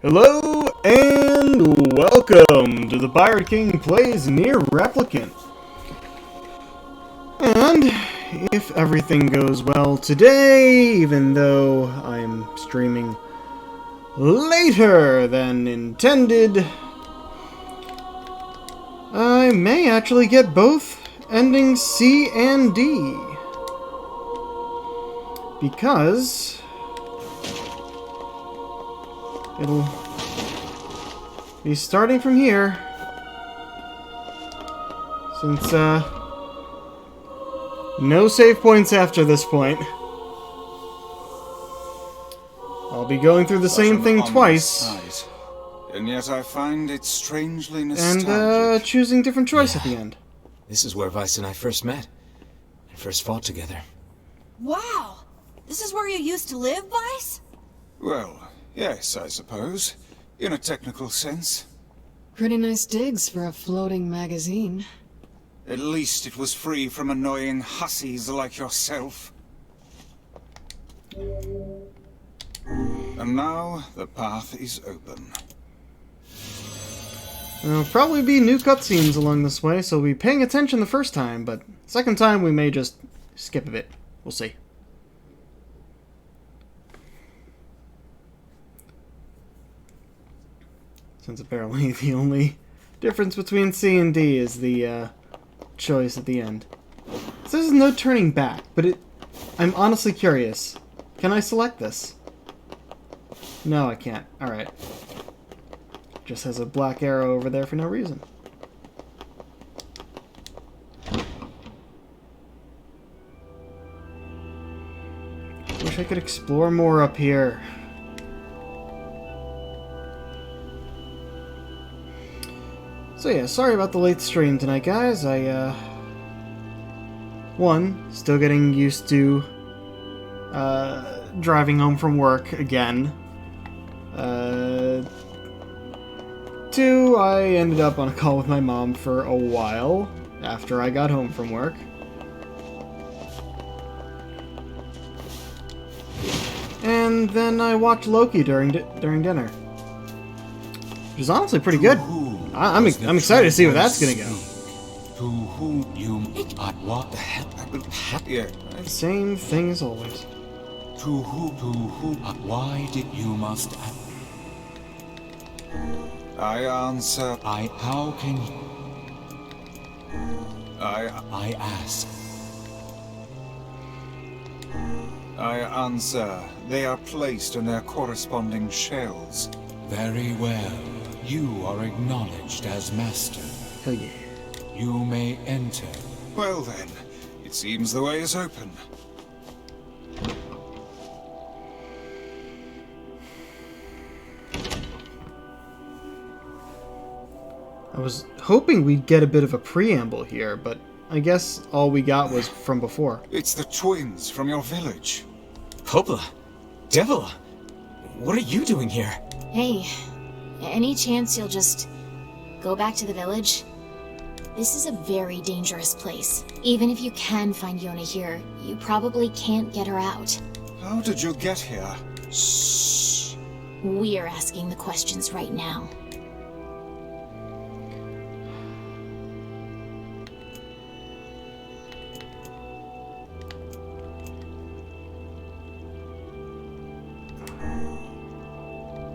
Hello and welcome to the Pirate King Plays NieR Replicant. And if everything goes well today, even though I'm streaming later than intended, I may actually get both endings C and D. Because it'll be starting from here, since no save points after this point. I'll be going through the same thing twice, and yet I find it strangely nostalgic. And choosing different choice at the end. This is where Vice and I first met, and first fought together. Wow! This is where you used to live, Vice? Well, yes, I suppose. In a technical sense. Pretty nice digs for a floating magazine. At least it was free from annoying hussies like yourself. And now, the path is open. There'll probably be new cutscenes along this way, so we'll be paying attention the first time, but second time we may just skip a bit. We'll see. Since apparently the only difference between C and D is the choice at the end. So there's no turning back, but I'm honestly curious. Can I select this? No, I can't. Alright. Just has a black arrow over there for no reason. Wish I could explore more up here. So yeah, sorry about the late stream tonight, guys. Still getting used to driving home from work again. 2, I ended up on a call with my mom for a while after I got home from work. And then I watched Loki during dinner, which is honestly pretty good. I'm excited to see where that's gonna go. To whom you what the hell? Yeah. Same thing as always. To who? Why did you must? I answer. How can I ask? I answer. They are placed in their corresponding shells. Very well. You are acknowledged as master. Hell yeah. You may enter. Well then, it seems the way is open. I was hoping we'd get a bit of a preamble here, but I guess all we got was from before. It's the twins from your village. Hopla! Devil! What are you doing here? Hey, any chance you'll just go back to the village? This is a very dangerous place. Even if you can find Yona here, you probably can't get her out. How did you get here? Shh. We're asking the questions right now.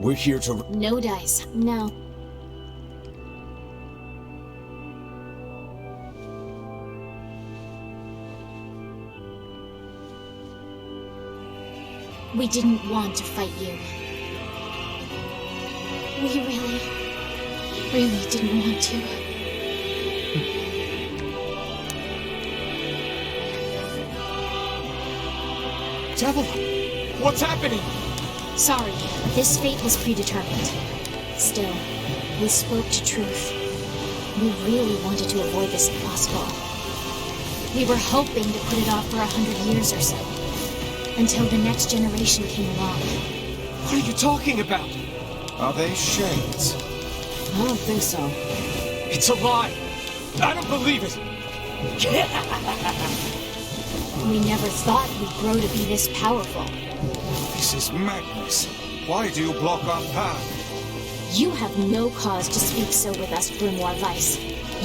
We're here to... No dice. No. We didn't want to fight you. We really didn't want to. Devil! What's happening? Sorry, this fate was predetermined. Still, we spoke to truth. We really wanted to avoid this if possible. We were hoping to put it off for 100 years or so, until the next generation came along. What are you talking about? Are they shades? I don't think so. It's a lie! I don't believe it! We never thought we'd grow to be this powerful. This is madness. Why do you block our path? You have no cause to speak so with us, Grimoire Weiss.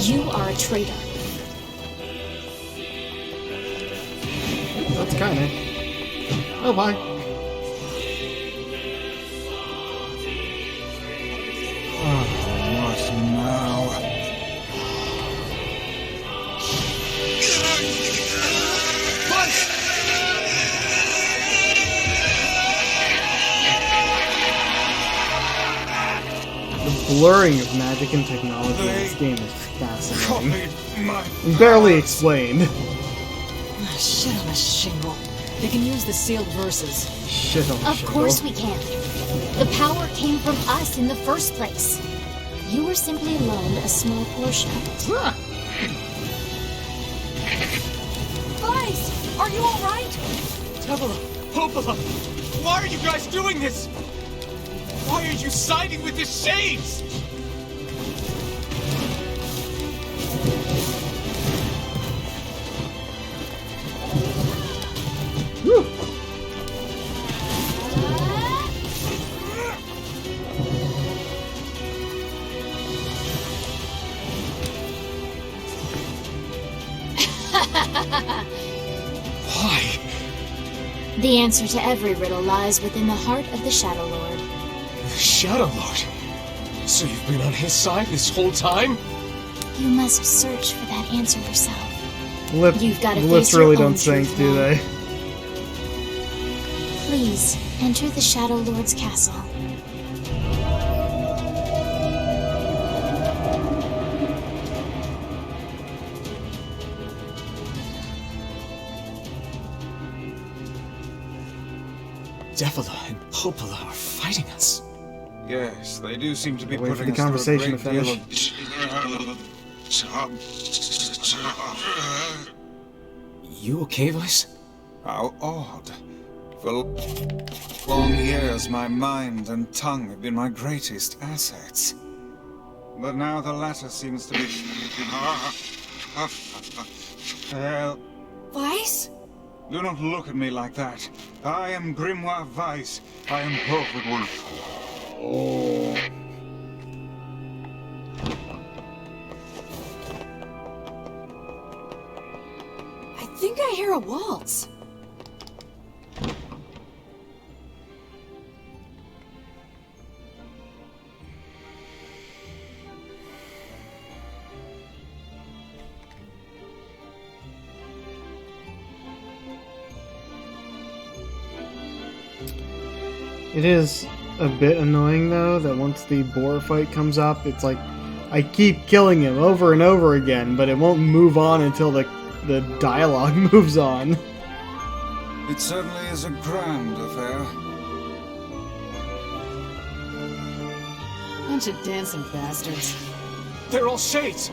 You are a traitor. That's kinda. Oh, hi. What now? The blurring of magic and technology in this game is fascinating. Copied my And barely explained. Shit on a shingle. They can use the sealed verses. Shit on the Of course we can. The power came from us in the first place. You were simply loaned a small portion of it. Weiss, are you alright? Devil, Popola, why are you guys doing this? Why are you siding with the Shades? Whew. Why? The answer to every riddle lies within the heart of the Shadow Lord. The Shadow Lord? So you've been on his side this whole time? You must search for that answer yourself. You've got to The face lips your really own don't sync, truth do now. they? Please, enter the Shadow Lord's castle. Devila and Popola are fighting us. Yes, they do seem to be Wait for putting the us through a conversation to great deal You okay, Weiss? How odd. For long years, my mind and tongue have been my greatest assets. But now the latter seems to be... Well, Weiss? do not look at me like that. I am Grimoire Weiss. I am perfectly... I think I hear a waltz. It is a bit annoying, though, that once the boar fight comes up, it's like, I keep killing him over and over again, but it won't move on until the dialogue moves on. It certainly is a grand affair. Bunch of dancing bastards. They're all Shades!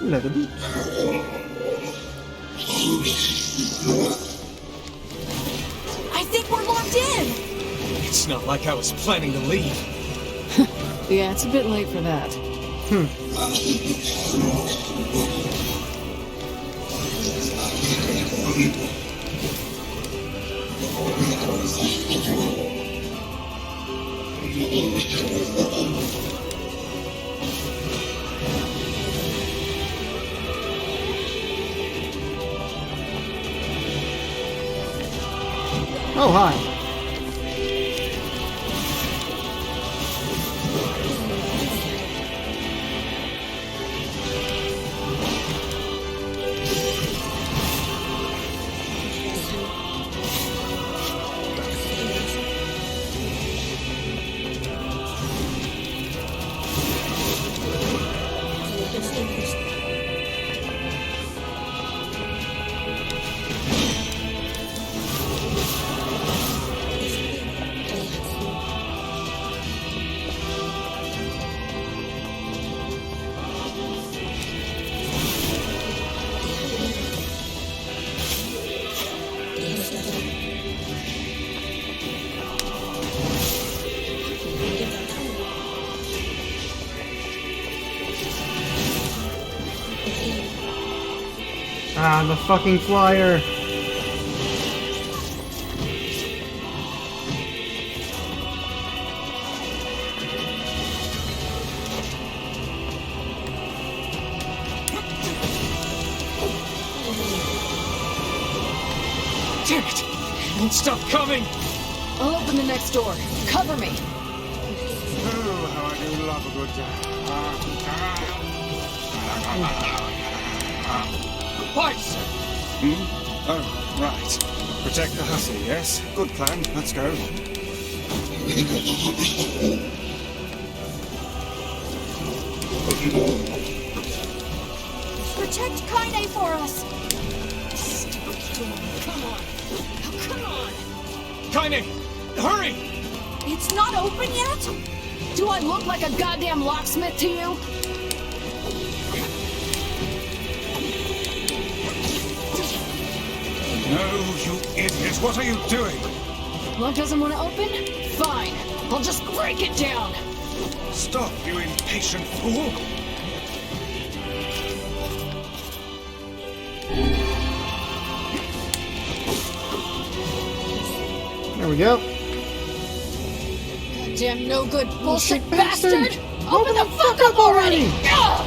Let him. I think we're locked in! It's not like I was planning to leave. Yeah, it's a bit late for that. Oh, hi. Ah, the fucking flyer. Damn it! It won't stop coming! I'll open the next door. Cover me. Oh, how I do love a good Weiss! Oh, right. Protect the hussy, yes? Good plan. Let's go. Protect Kaine for us! Come on. Oh, come on. Kaine! Hurry! It's not open yet? Do I look like a goddamn locksmith to you? No, you idiot. What are you doing? Lock doesn't want to open? Fine. I'll just break it down. Stop, you impatient fool. There we go. Goddamn no good bullshit bastard! bastard! Open the fuck up already! Ugh!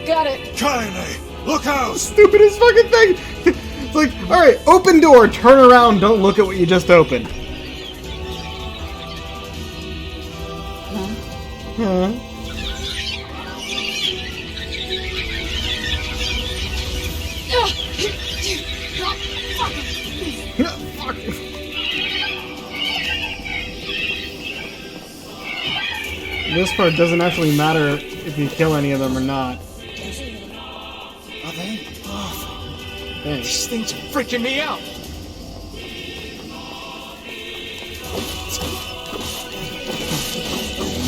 Got it. Kaine, look out! Stupidest fucking thing! It's like, alright, open door, turn around, don't look at what you just opened. Huh? Fuck. This part doesn't actually matter if you kill any of them or not. Are they? Thanks. These things are freaking me out!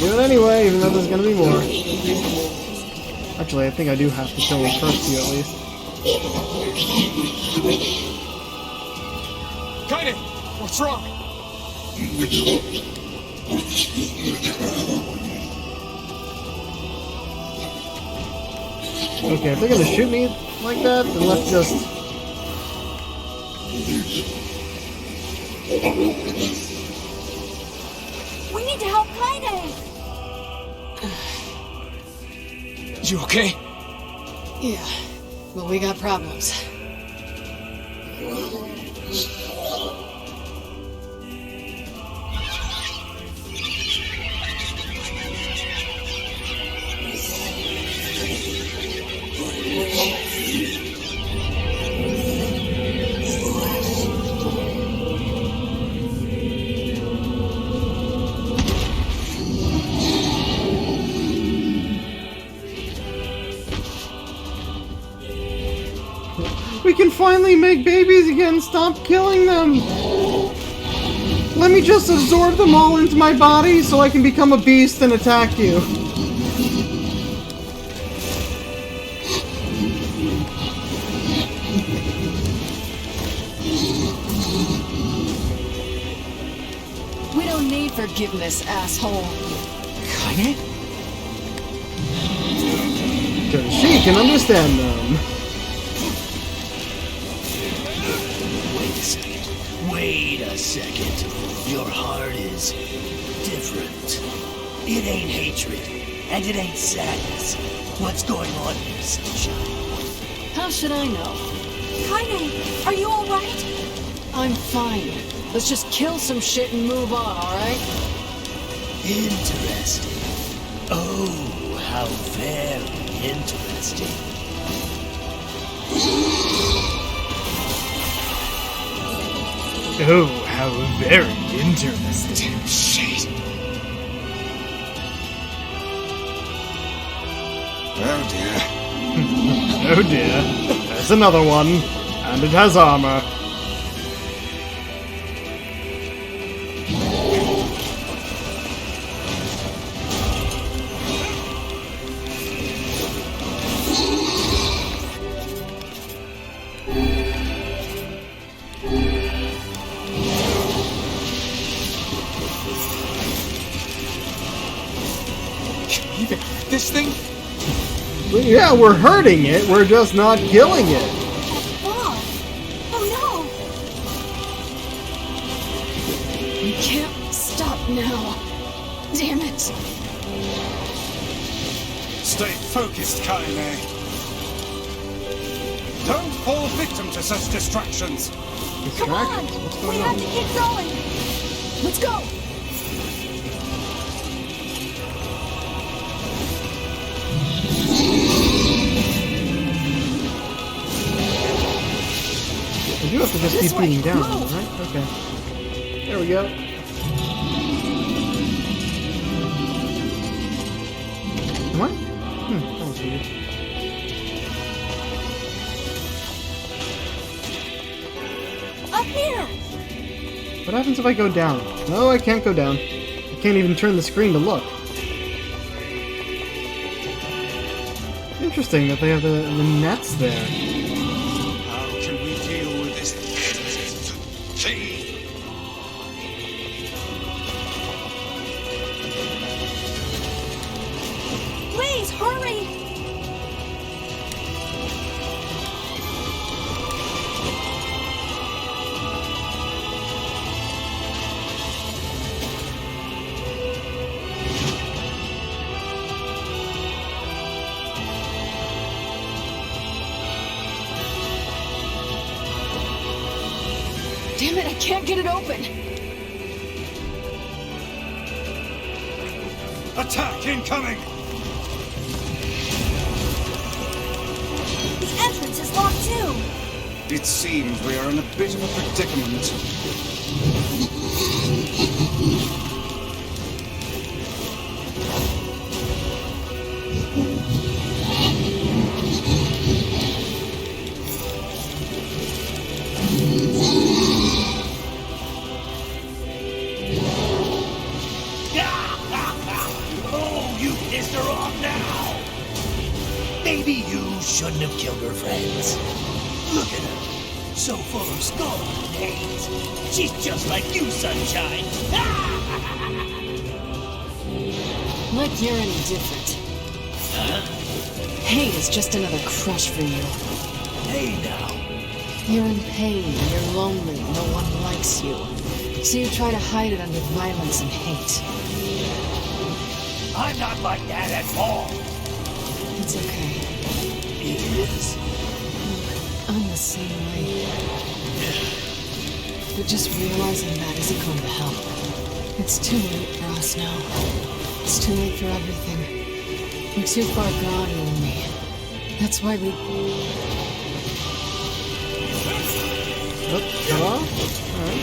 Do it anyway, even though there's gonna be more. Actually, I think I do have to kill the first few at least. Kaine! What's wrong? Okay, if they're gonna shoot me like that, then let's just... We need to help Kaine! You okay? Yeah, but we got problems. We can finally make babies again! Stop killing them! Let me just absorb them all into my body so I can become a beast and attack you. We don't need forgiveness, asshole. Kaine? Because she can understand them. Wait a second. Your heart is different. It ain't hatred, and it ain't sadness. What's going on here, sunshine? How should I know? Kaine, are you alright? I'm fine. Let's just kill some shit and move on, alright? Interesting. Oh, how very interesting. Oh, how very interesting. Shit. Oh dear. Oh dear. There's another one. And it has armor. Can we even hurt this thing? But yeah, we're hurting it, we're just not killing it. Bob! Oh We can't stop now. Damn it. Stay focused, Kaine. Don't fall victim to such distractions. Come on! What's We going have on? to keep going! Let's go! I do have to just This keep way, beating down, move. right? Okay. There we go. Am I? That was weird. Up here! What happens if I go down? No, I can't go down. I can't even turn the screen to look. Interesting that they have the nets there. How can we deal with this thing? Please, hurry! Damn it, I can't get it open! Attack incoming! The entrance is locked too! It seems we are in a bit of a predicament. Oh, you pissed her off now! Maybe you shouldn't have killed her friends. Look at her. So full of scorn and hate. She's just like you, Sunshine. Like you're any different. Hate is just another crush for you. Hey now. You're in pain, you're lonely, no one likes you. So you try to hide it under violence and hate. I'm not like that at all. It's okay. It is. I'm the same way. But just realizing that isn't going to help. It's too late for us now. It's too late for everything. We're too far gone, you and me. That's why we... Oh, hello? Alright.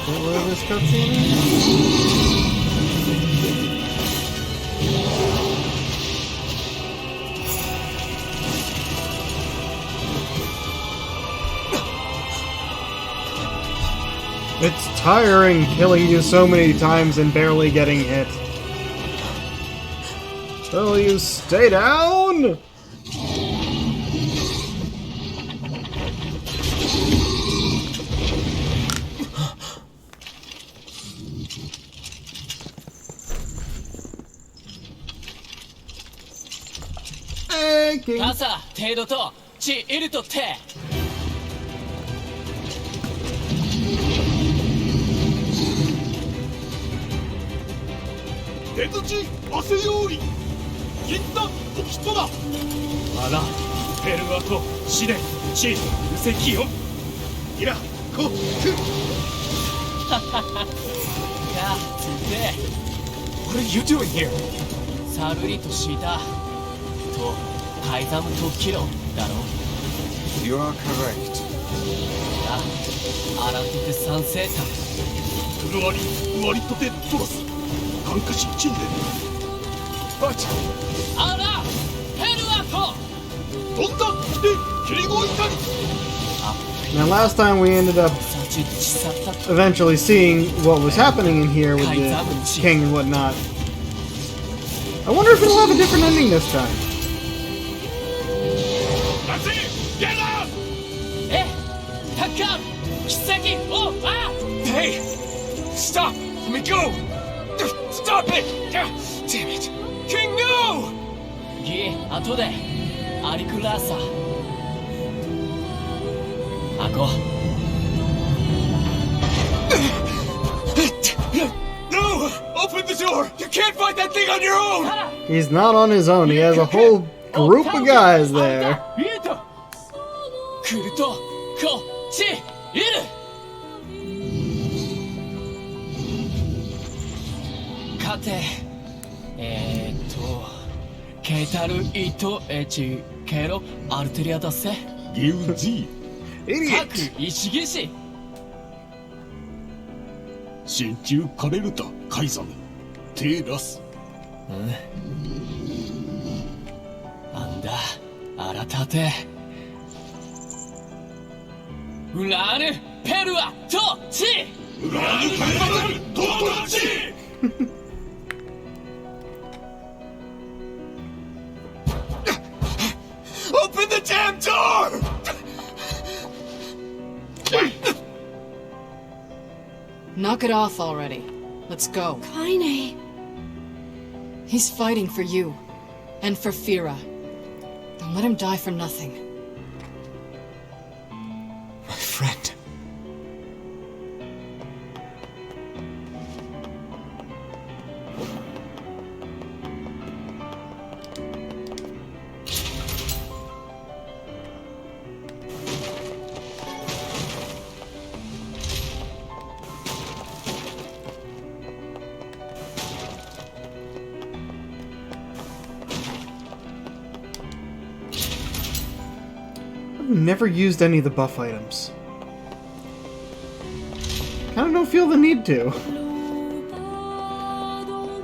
Get rid of this cutscene. It's tiring killing you so many times and barely getting hit. Will you stay down? King. 朝程度と地いるとて出口汗より一旦お人だあらペルアと試練地無石よいらこくはははやつで What are you doing here? サルリとしたとカイザムとキロだろ You are correct. あ、アランティテ三世タフルワリワリトテトラスハンカシチンデバチあらヘルアト飛んだでキリゴイタリ Now last time we ended up サチチサタト eventually seeing what was happening in here with the king and whatnot. I wonder if it'll have a different ending this time. That's it! Get out! Eh? Takam! Kiseki! Oh! Ah! Hey! Stop! Let me go! Stop it! Damn it! King, no! Gi, ato de. Arikurasa. Ako. No! Open the door! You can't fight that thing on your own! He's not on his own. He has a whole group of guys there. 来るとこっちいる。勝てケタルイトエチケロアルテリアだせ。ギウジ各石騎士。真鍮カレルタカイザムテラス。なんだあらたてウラーヌペルアトチ。ウラーヌペルアトチ。Open the damn door! Knock it off already. Let's go. Kaine. He's fighting for you. And for Fira. Don't let him die for nothing. My friend. I've never used any of the buff items. Kinda don't feel the need to.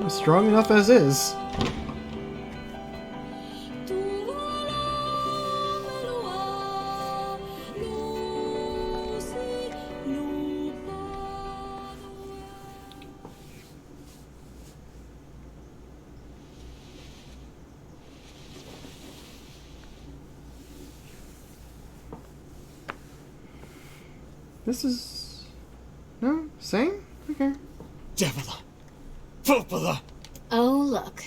I'm strong enough as is. This is... no? Same? Okay. Devila Popala. Oh, look.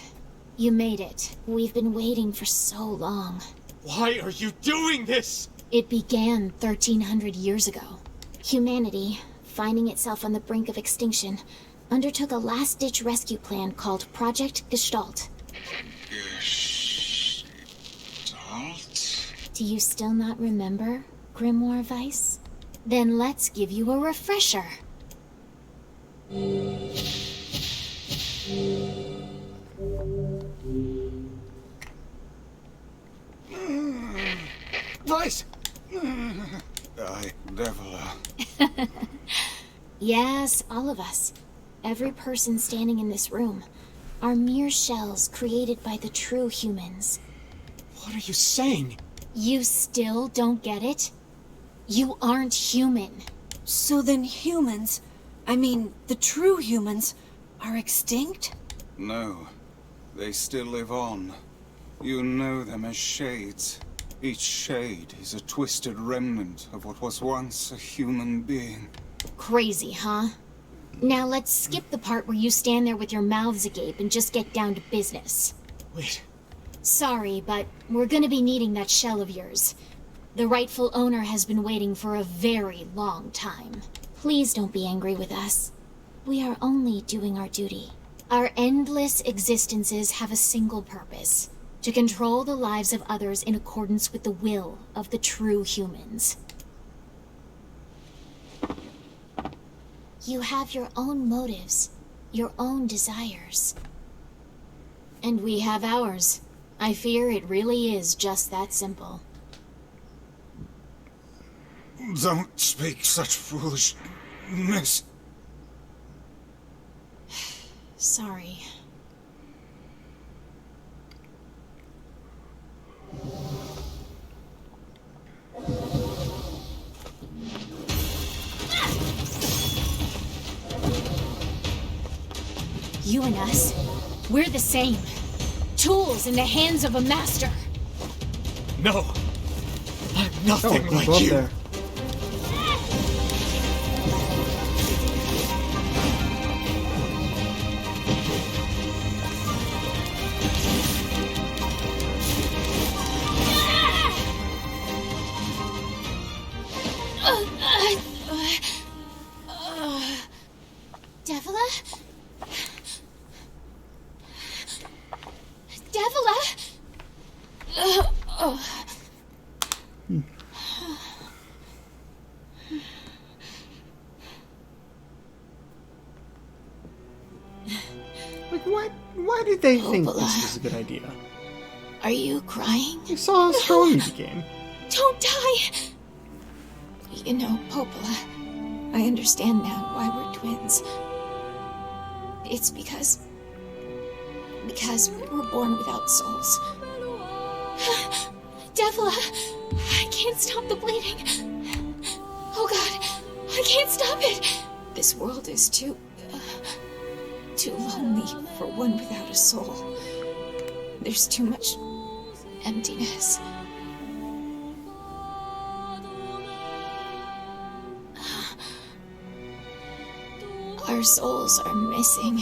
You made it. We've been waiting for so long. Why are you doing this? It began 1,300 years ago. Humanity, finding itself on the brink of extinction, undertook a last-ditch rescue plan called Project Gestalt. Gestalt? Do you still not remember, Grimoire Weiss? Then let's give you a refresher. Weiss! Devila. Yes, all of us. Every person standing in this room are mere shells created by the true humans. What are you saying? You still don't get it? You aren't human. So then humans, I mean, the true humans, are extinct? No, they still live on. You know them as shades. Each shade is a twisted remnant of what was once a human being. Crazy, huh? Now let's skip the part where you stand there with your mouths agape and just get down to business. Wait. Sorry, but we're gonna be needing that shell of yours. The rightful owner has been waiting for a very long time. Please don't be angry with us. We are only doing our duty. Our endless existences have a single purpose: to control the lives of others in accordance with the will of the true humans. You have your own motives, your own desires. And we have ours. I fear it really is just that simple. Don't speak such foolishness. Sorry. You and us, we're the same. Tools in the hands of a master. No. I'm Oh, nothing we can like go up you. there. Devila? Devila? they think this is a good idea? Are you crying? You saw how strong he became. Don't die! You know, Popola, I understand now why we're twins. It's because we were born without souls. Devla, I can't stop the bleeding. Oh God, I can't stop it. This world is too lonely for one without a soul. There's too much emptiness. Our souls are missing.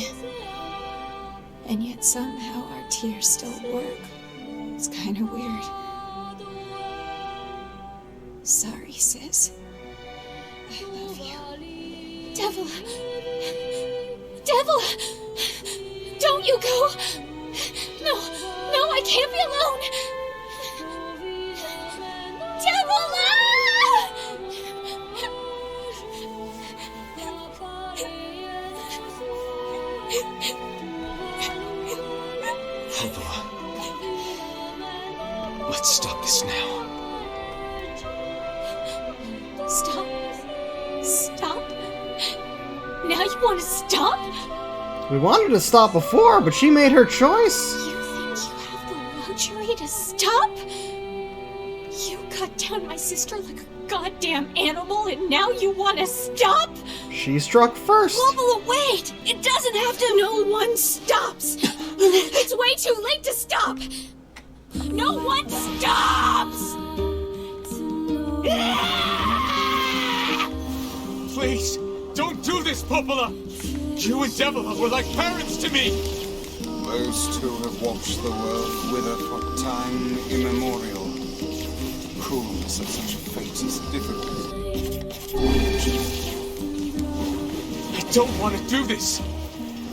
And yet somehow our tears still work. It's kind of weird. Sorry, sis. I love you. Devil! Devil! Don't you go! No, I can't be alone! Devil! Popola. Let's stop this now. Stop? Stop? Now you want to stop? We wanted to stop before, but she made her choice. You think you have the luxury to stop? You cut down my sister like a goddamn animal, and now you want to stop? She struck first. Popola, wait! It doesn't have to. No one stops! It's way too late to stop! No one stops! Please, don't do this, Popola! You and Devila were like parents to me! Those two have watched the world wither for time immemorial. Cruelness of such a fate is difficult. I don't want to do this!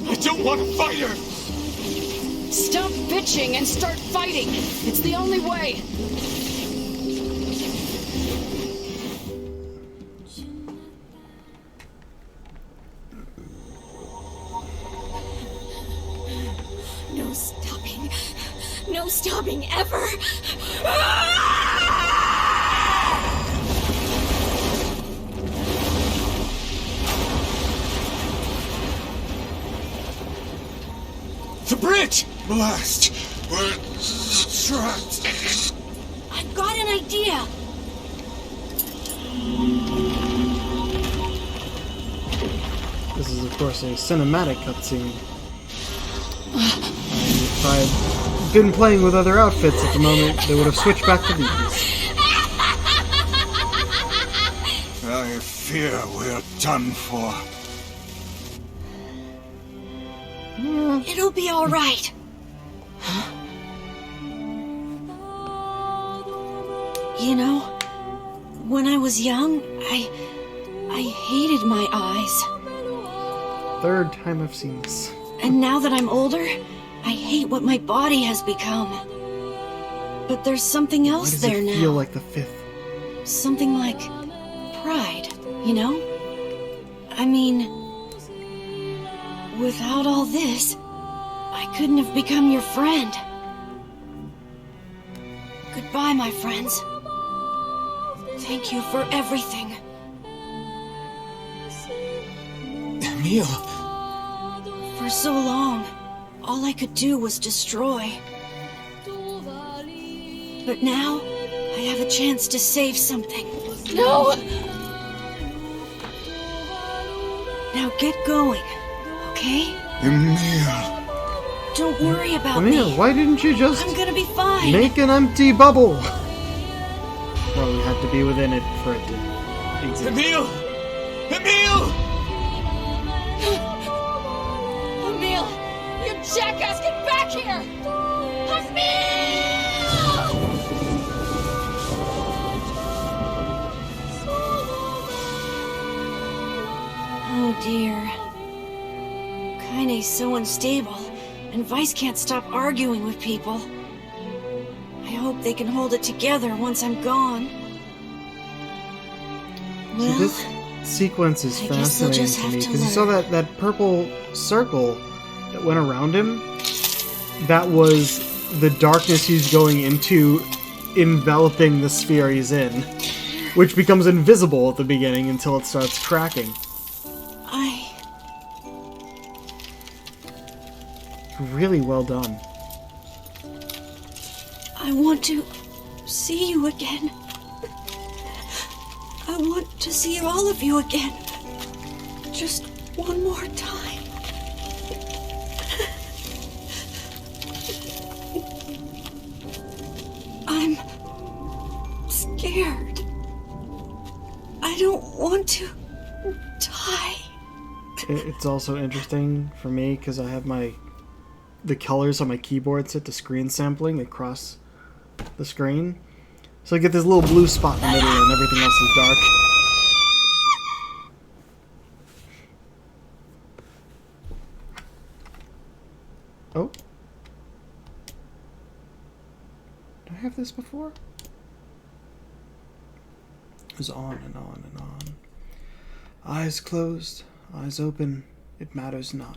I don't want to fight her! Stop bitching and start fighting! It's the only way! No stopping. No stopping ever! The bridge! Blast! We're trapped! I've got an idea. This is, of course, a cinematic cutscene. If I'd been playing with other outfits at the moment, they would have switched back to these. I fear we're done for. It'll be all right. You know, when I was young, I hated my eyes. Third time I've seen this. And now that I'm older, I hate what my body has become. But there's something Why else does there it now. feel like the fifth? Something like pride, you know? I mean, without all this, I couldn't have become your friend. Goodbye, my friends. Thank you for everything. Emil! For so long, all I could do was destroy. But now, I have a chance to save something. No! Now get going, okay? Emil! Don't worry about Emil, me. why didn't you just I'm gonna be fine. make an empty bubble? Well, we had to be within it for it to exist. Emil! Emil! Emil! You jackass, get back here! Emil! Oh dear. Kaine's so unstable, and Vice can't stop arguing with people. I hope they can hold it together once I'm gone. Well, See, this sequence is I guess they'll fascinating just to have me to because you saw learn. that purple circle that went around him. that was the darkness he's going into enveloping the sphere he's in, which becomes invisible at the beginning until it starts cracking. Really well done. I want to see you again. I want to see all of you again. Just one more time. I'm scared. I don't want to die. It's also interesting for me because I have the colors on my keyboard set to screen sampling across the screen. So I get this little blue spot in the middle and everything else is dark. Oh. Did I have this before? It was on and on and on. Eyes closed, eyes open, it matters not.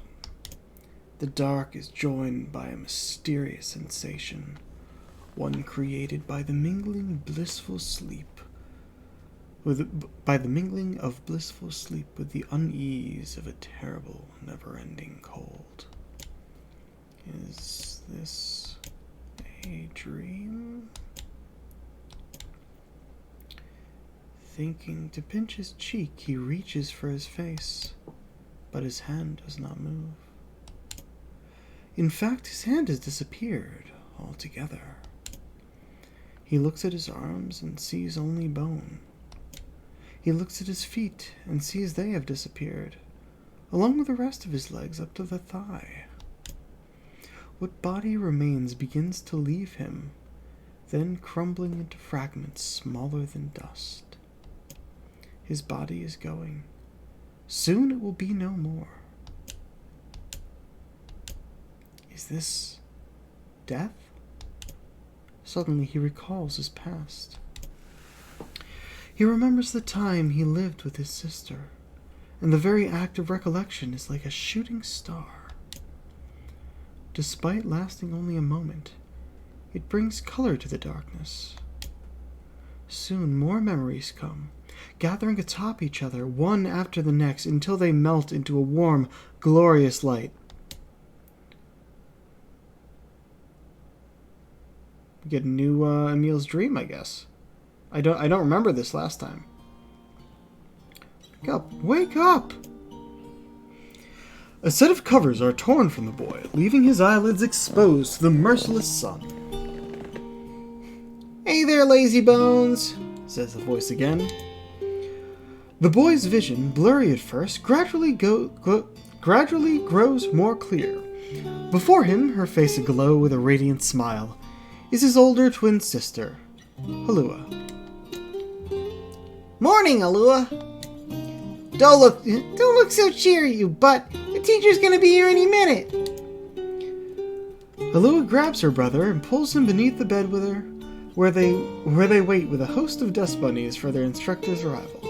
The dark is joined by a mysterious sensation, one created by the mingling of blissful sleep with the unease of a terrible, never-ending cold. Is this a dream? Thinking to pinch his cheek, he reaches for his face, but his hand does not move. In fact, his hand has disappeared altogether. He looks at his arms and sees only bone. He looks at his feet and sees they have disappeared, along with the rest of his legs up to the thigh. What body remains begins to leave him, then crumbling into fragments smaller than dust. His body is going. Soon it will be no more. Is this death? Suddenly he recalls his past. He remembers the time he lived with his sister, and the very act of recollection is like a shooting star. Despite lasting only a moment, it brings color to the darkness. Soon more memories come, gathering atop each other, one after the next, until they melt into a warm, glorious light. We get a new Emil's dream, I guess. I don't remember this last time. Wake up! Wake up! A set of covers are torn from the boy, leaving his eyelids exposed to the merciless sun. Hey there, lazy bones, says the voice again. The boy's vision, blurry at first, gradually grows more clear. Before him, her face aglow with a radiant smile, is his older twin sister, Halua. Morning, Halua. Don't look so cheery, you butt. The teacher's gonna be here any minute. Halua grabs her brother and pulls him beneath the bed with her, where they wait with a host of dust bunnies for their instructor's arrival.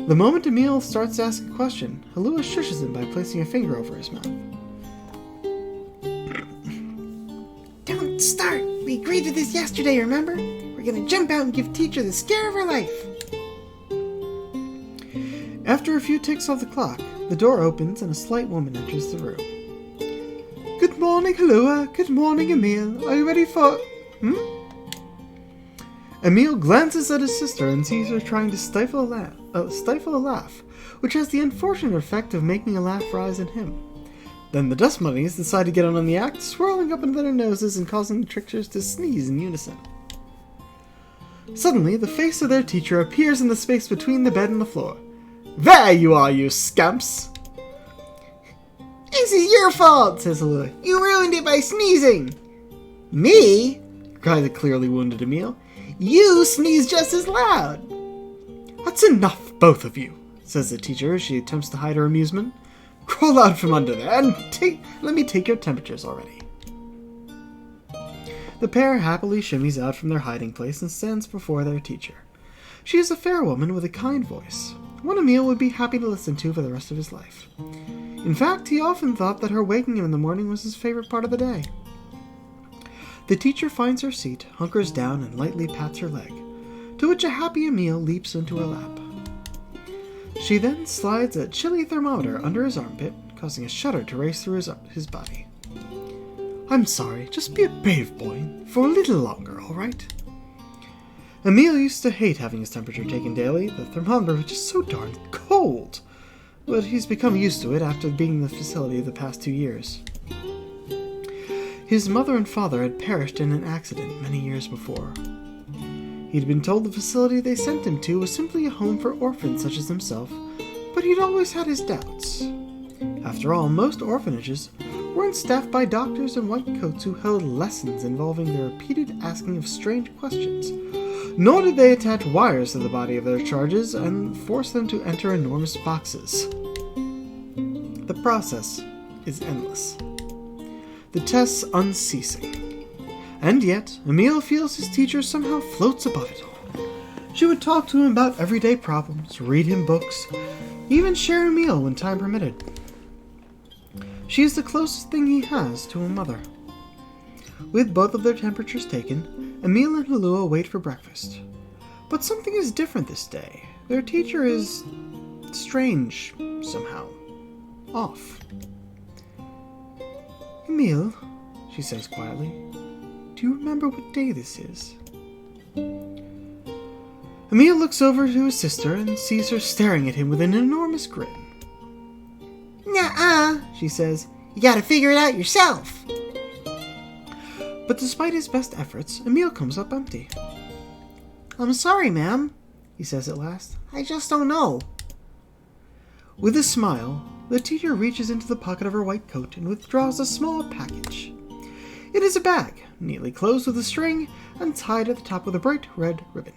The moment Emil starts to ask a question, Halua shushes him by placing a finger over his mouth. Don't start! We agreed to this yesterday, remember? We're gonna jump out and give teacher the scare of her life. After a few ticks off the clock, the door opens and a slight woman enters the room. Good morning, Halua. Good morning, Emil. Are you ready for... Emil glances at his sister and sees her trying to stifle a laugh, which has the unfortunate effect of making a laugh rise in him. Then the dust bunnies decide to get on the act, swirling up into their noses and causing the tricksters to sneeze in unison. Suddenly, the face of their teacher appears in the space between the bed and the floor. There you are, you scamps! This is your fault, says Halua. You ruined it by sneezing! Me? Cried the clearly wounded Emil. You sneeze just as loud! That's enough, both of you, says the teacher as she attempts to hide her amusement. Crawl out from under there and let me take your temperatures already. The pair happily shimmies out from their hiding place and stands before their teacher. She is a fair woman with a kind voice, one Emil would be happy to listen to for the rest of his life. In fact, he often thought that her waking him in the morning was his favorite part of the day. The teacher finds her seat, hunkers down, and lightly pats her leg, to which a happy Emil leaps into her lap. She then slides a chilly thermometer under his armpit, causing a shudder to race through his body. "I'm sorry, just be a brave boy, for a little longer, all right?" Emil used to hate having his temperature taken daily. The thermometer was just so darn cold. But he's become used to it after being in the facility the past 2 years. His mother and father had perished in an accident many years before. He'd been told the facility they sent him to was simply a home for orphans such as himself, but he'd always had his doubts. After all, most orphanages weren't staffed by doctors in white coats who held lessons involving the repeated asking of strange questions, nor did they attach wires to the body of their charges and force them to enter enormous boxes. The process is endless. The tests unceasing. And yet, Emil feels his teacher somehow floats above it all. She would talk to him about everyday problems, read him books, even share a meal when time permitted. She is the closest thing he has to a mother. With both of their temperatures taken, Emil and Halua wait for breakfast. But something is different this day. Their teacher is strange, somehow. Off. "Emil," she says quietly, "do you remember what day this is?" Emil looks over to his sister and sees her staring at him with an enormous grin. "Nuh-uh," she says. "You gotta figure it out yourself." But despite his best efforts, Emil comes up empty. "I'm sorry, ma'am," he says at last. "I just don't know." With a smile, the teacher reaches into the pocket of her white coat and withdraws a small package. It is a bag, neatly closed with a string and tied at the top with a bright red ribbon.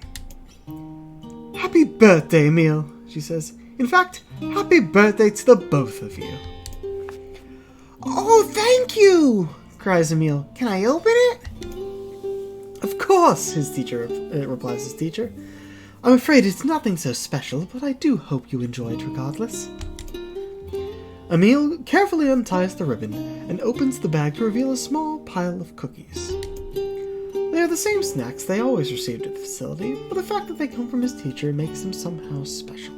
"Happy birthday, Emil," she says. "In fact, happy birthday to the both of you." "Oh, thank you!" cries Emil. "Can I open it?" "Of course," replies his teacher. "I'm afraid it's nothing so special, but I do hope you enjoy it regardless." Emil carefully unties the ribbon and opens the bag to reveal a small pile of cookies. They are the same snacks they always received at the facility, but the fact that they come from his teacher makes them somehow special.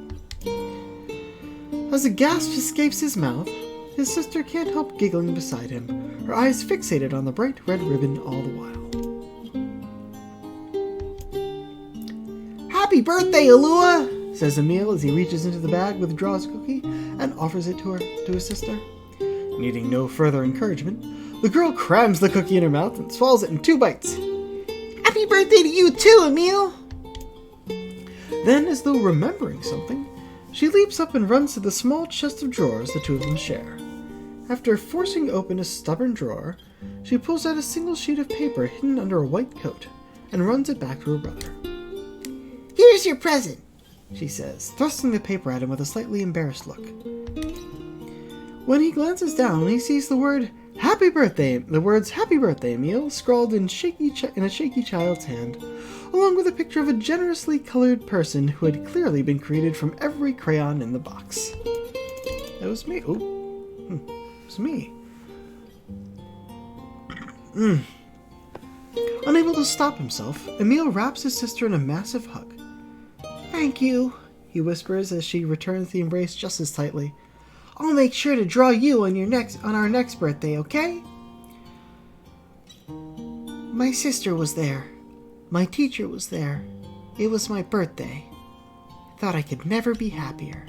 As a gasp escapes his mouth, his sister can't help giggling beside him, her eyes fixated on the bright red ribbon all the while. "Happy birthday, Alua!" says Emil as he reaches into the bag, withdraws a cookie, and offers it to his sister. Needing no further encouragement, the girl crams the cookie in her mouth and swallows it in 2 bites. "Happy birthday to you too, Emil!" Then, as though remembering something, she leaps up and runs to the small chest of drawers the two of them share. After forcing open a stubborn drawer, she pulls out a single sheet of paper hidden under a white coat and runs it back to her brother. "Here's your present," she says, thrusting the paper at him with a slightly embarrassed look. When he glances down, he sees the words "Happy Birthday" Emil scrawled in a shaky child's hand, along with a picture of a generously colored person who had clearly been created from every crayon in the box. That was me. It was me. Unable to stop himself, Emil wraps his sister in a massive hug. "Thank you," he whispers as she returns the embrace just as tightly. "I'll make sure to draw you on our next birthday, okay?" "My sister was there. My teacher was there. It was my birthday. I thought I could never be happier."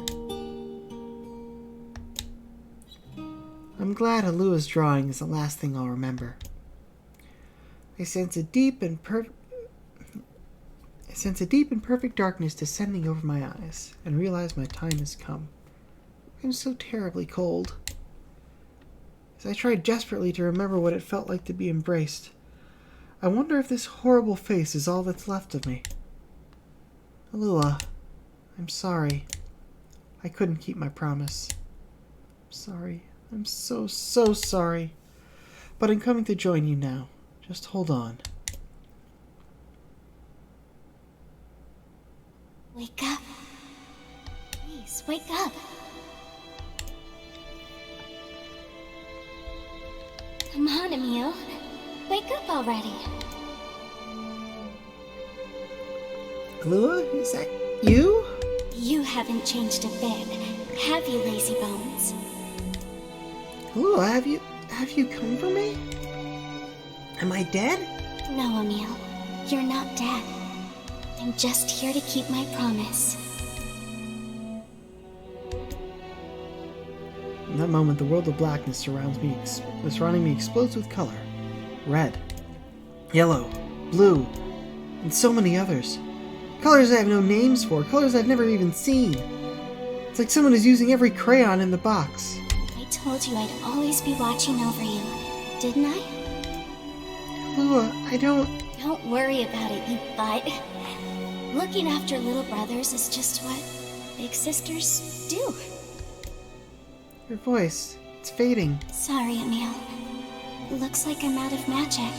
I'm glad Alua's drawing is the last thing I'll remember. I sense a deep and perfect darkness descending over my eyes, and realize my time has come. I'm so terribly cold. As I try desperately to remember what it felt like to be embraced, I wonder if this horrible face is all that's left of me. Alua, I'm sorry. I couldn't keep my promise. I'm sorry. I'm so sorry. But I'm coming to join you now. Just hold on. Wake up. Please, wake up. Come on, Emil. Wake up already. Lua, is that you? You haven't changed a bit, have you, lazy bones? Lua, have you come for me? Am I dead? No, Emil. You're not dead. I'm just here to keep my promise. In that moment, the world of blackness surrounding me explodes with color. Red, yellow, blue, and so many others. Colors I have no names for, colors I've never even seen. It's like someone is using every crayon in the box. I told you I'd always be watching over you, didn't I? Lua, I don't... Don't worry about it, you butt. Looking after little brothers is just what big sisters do. Your voice, it's fading. Sorry, Emil. Looks like I'm out of magic.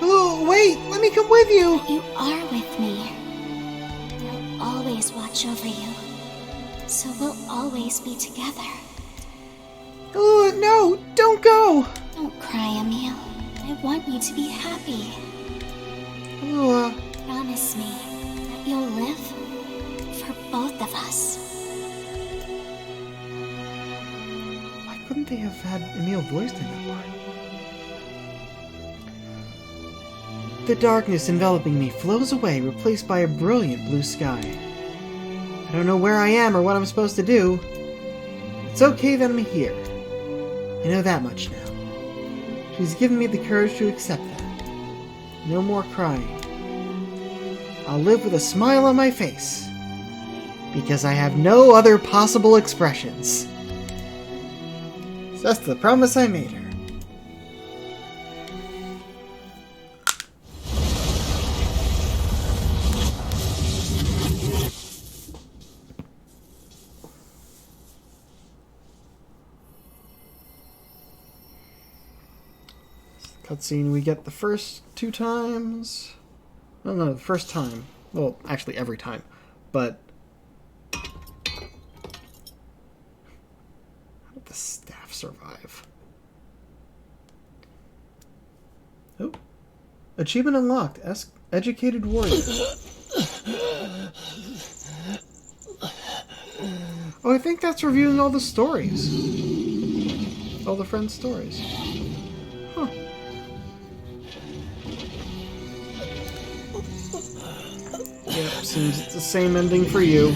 Oh, wait! Let me come with you! But you are with me. I'll always watch over you. So we'll always be together. Oh, no! Don't go! Don't cry, Emil. I want you to be happy. Lua... Promise me that you'll live for both of us. Why couldn't they have had Emil voiced in that part? The darkness enveloping me flows away, replaced by a brilliant blue sky. I don't know where I am or what I'm supposed to do. It's okay that I'm here. I know that much now. She's given me the courage to accept that. No more crying. I'll live with a smile on my face. Because I have no other possible expressions. So that's the promise I made her. Cutscene we get the first 2 times. No, the first time. Well, actually every time. But how did the staff survive? Oh. Achievement unlocked. Educated warrior. Oh, I think that's reviewing all the stories. All the friends' stories. Huh. Yep, seems it's the same ending for you.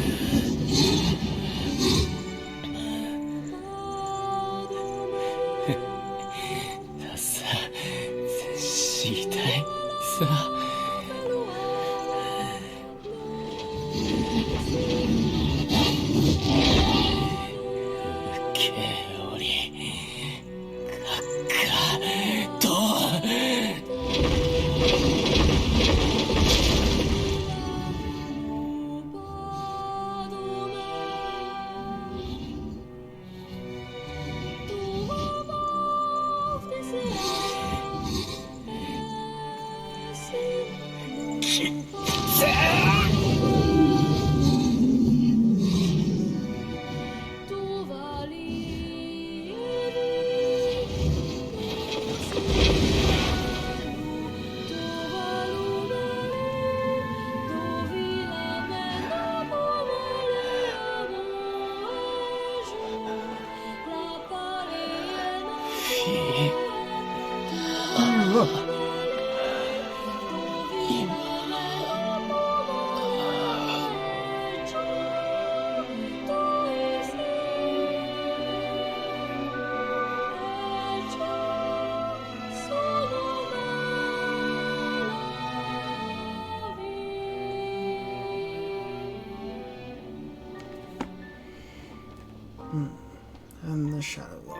And the Shadow Lord.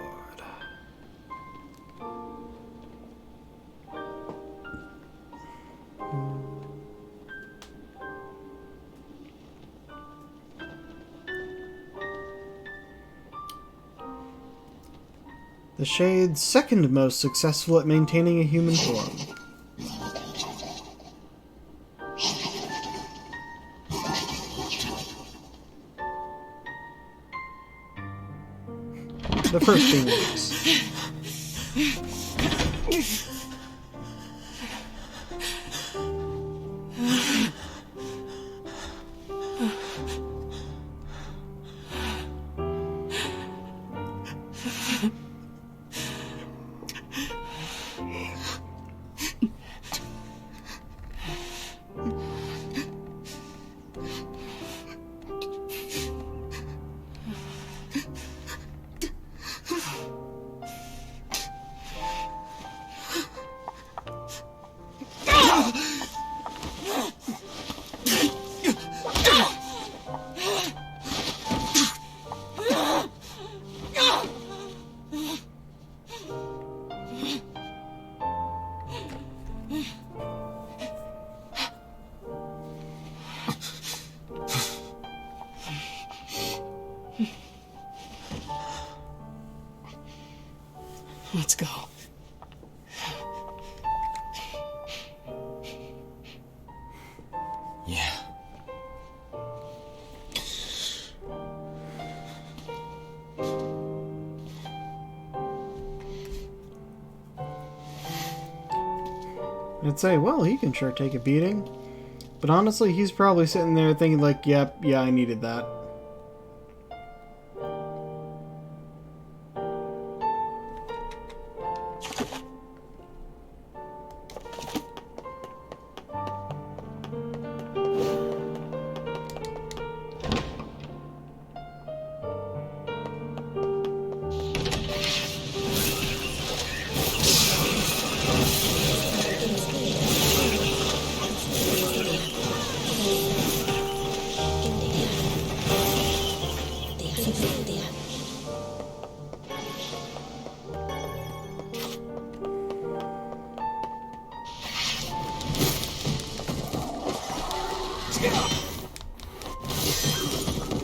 The Shade's second most successful at maintaining a human form. The first thing is Let's go. Yeah. I'd say, well, he can sure take a beating. But honestly, he's probably sitting there thinking like, yep, yeah, I needed that.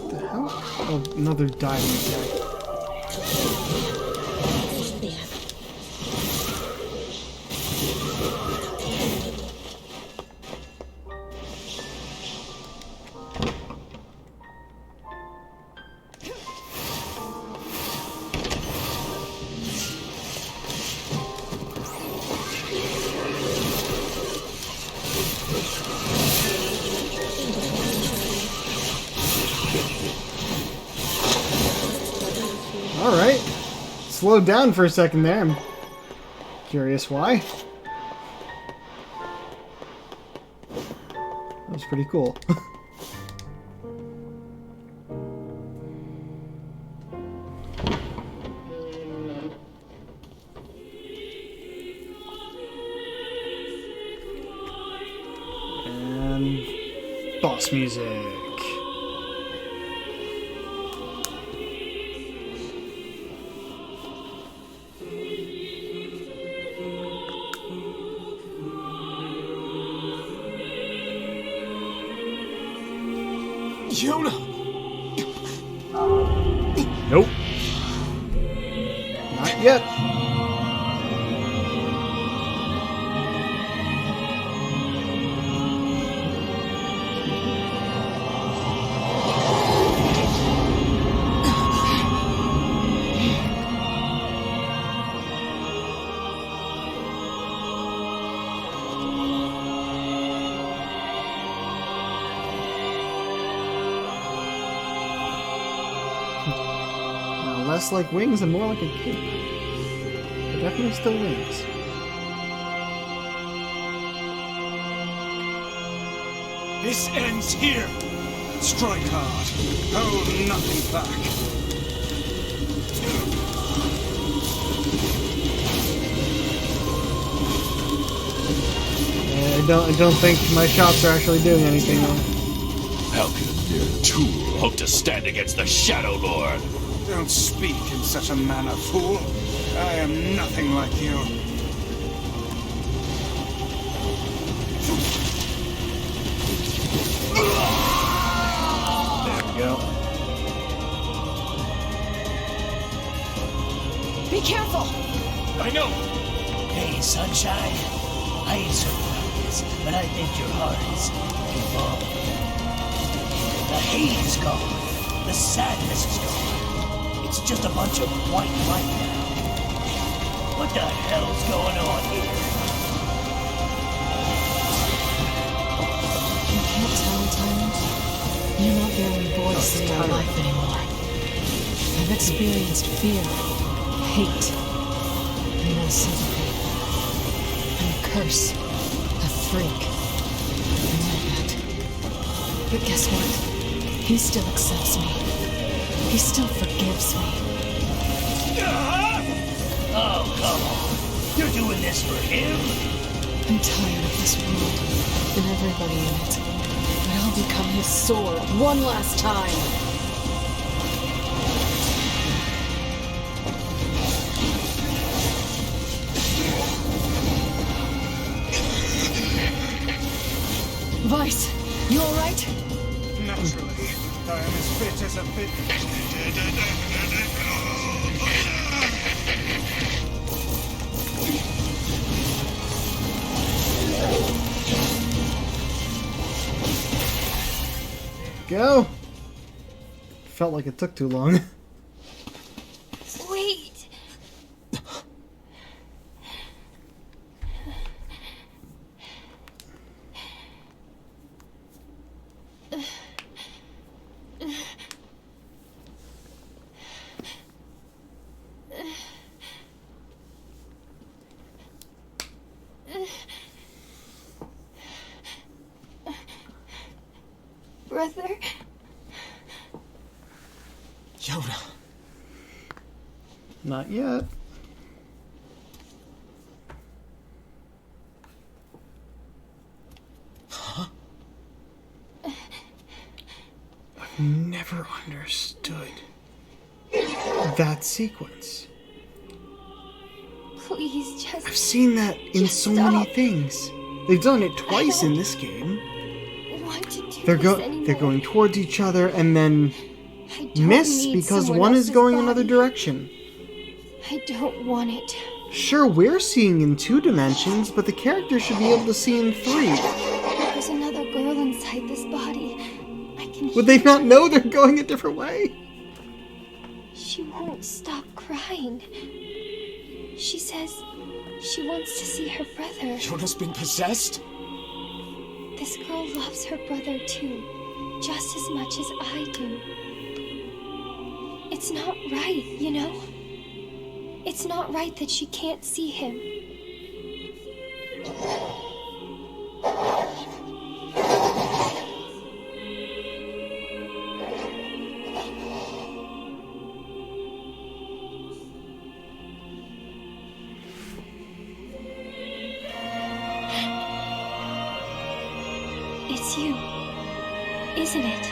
The hell? Oh, another diving attack. Alright. Slowed down for a second there. I'm curious why. That was pretty cool. And boss music. Yona! Nope. Not yet. Less like wings and more like a cape. But definitely still wings. This ends here! Strike hard. Hold nothing back. I don't think my shots are actually doing anything though. How can a mere tool hope to stand against the Shadow Lord? Don't speak in such a manner, fool. I am nothing like you. There we go. Be careful! I know! Hey, sunshine. I ain't so proud of this, but I think your heart is evolved. The hate is gone. The sadness is gone. It's just a bunch of white light now. What the hell's going on here? You can't tell, Tyrant. You're not the only voice in my life anymore. I've experienced fear, hate, and no sympathy. I'm a curse, a freak. I know that. But guess what? He still accepts me. He still forgives me. Oh, come on. You're doing this for him? I'm tired of this world and everybody in it. But I'll become his sword one last time. Vice, you alright? Naturally, I am as fit as a fit. Go! Felt like it took too long. Wait. Brother? Yoda. Not yet. Huh? I've never understood that sequence. Please just... I've seen that in so many stop. things. They've done it twice in this game. Want to do They're this anymore. they're going towards each other and then I don't miss need because someone one is else's going another body. direction. I don't want it. Sure, we're seeing in 2 dimensions, but the character should be able to see in 3. There's another girl inside this body. I can Would they hear not her. know they're going a different way? She won't stop crying. She says she wants to see her brother. Yoda's been possessed? This girl loves her brother too, just as much as I do. It's not right, you know? It's not right that she can't see him. It's you, isn't it?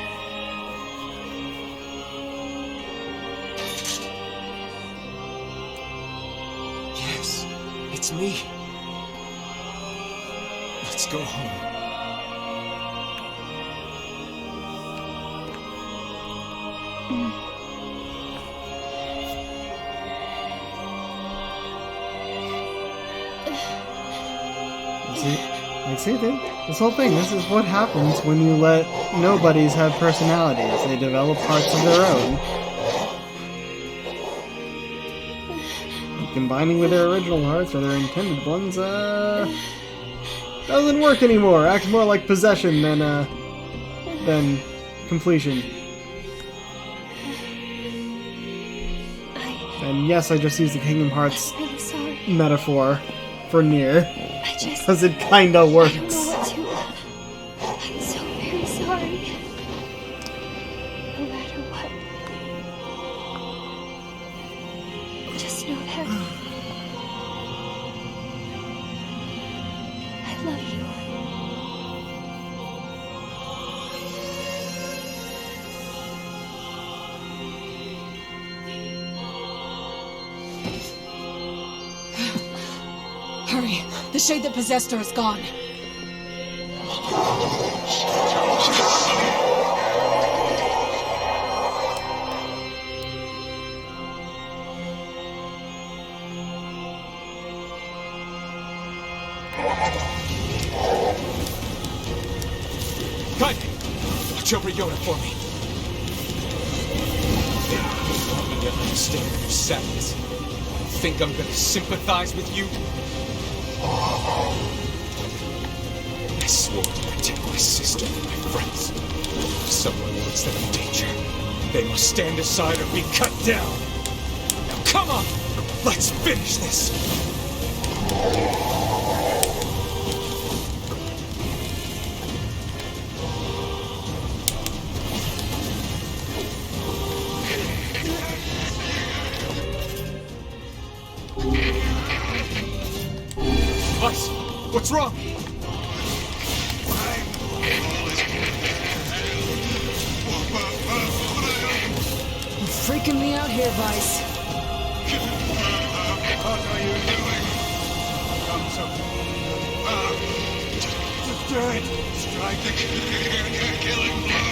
Yes, it's me. Let's go home. See, this whole thing, this is what happens when you let nobodies have personalities. They develop parts of their own. And combining with their original hearts or their intended ones, doesn't work anymore. Acts more like possession than completion. And yes, I just used the Kingdom Hearts I'm really sorry. metaphor for NieR. I just... Because it kinda works. I don't know what to... I'm so very sorry. No matter what. Just know that... I love you. Hurry! The shade that possessed her is gone. Cut! Watch over Yoda for me. Help me to understand your sadness. think I'm gonna sympathize with you? I swore to protect my sister and my friends. If someone puts them in danger, they must stand aside or be cut down. Now come on! Let's finish this! Vice, what's wrong? You're freaking me out here, Vice. What are you doing? Come so. Just do it. Strike the killing blow.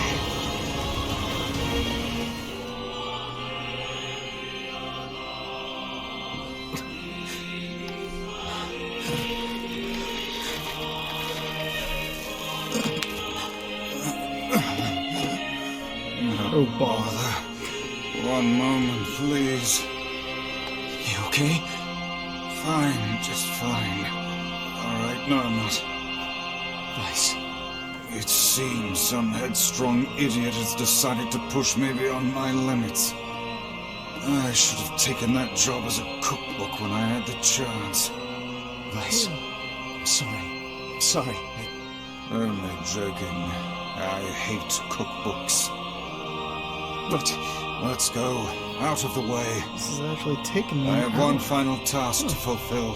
Oh, bother. One moment, please. You okay? Fine, just fine. Alright, no, I'm not. Vice, It seems some headstrong idiot has decided to push me beyond my limits. I should have taken that job as a cookbook when I had the chance. Vice, I'm sorry. I'm sorry. Only joking. I hate cookbooks. But let's go. Out of the way. This is actually taking me I have one out. final task to fulfill.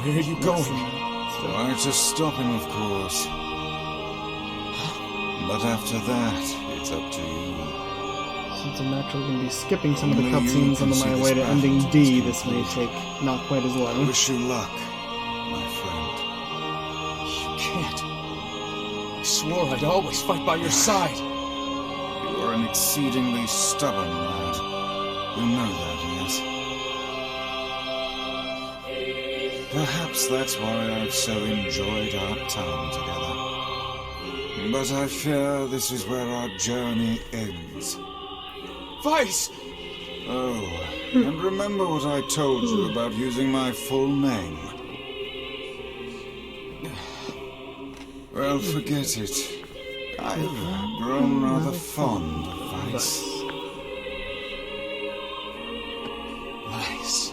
Where are you going? Why, to stop him, of course. But after that, it's up to you. Since I'm naturally going to be skipping some of the Only you cutscenes can on see my this way to path ending to D, its this may conclusion. take not quite as I long. wish you luck, my friend. You can't. I swore I'd always fight by your side. You are an exceedingly stubborn lad. You know that, yes? Perhaps that's why I've so enjoyed our time together. But I fear this is where our journey ends. Vice! Oh, and remember what I told you about using my full name. Well, forget it. I've grown rather fond of Vice. Vice.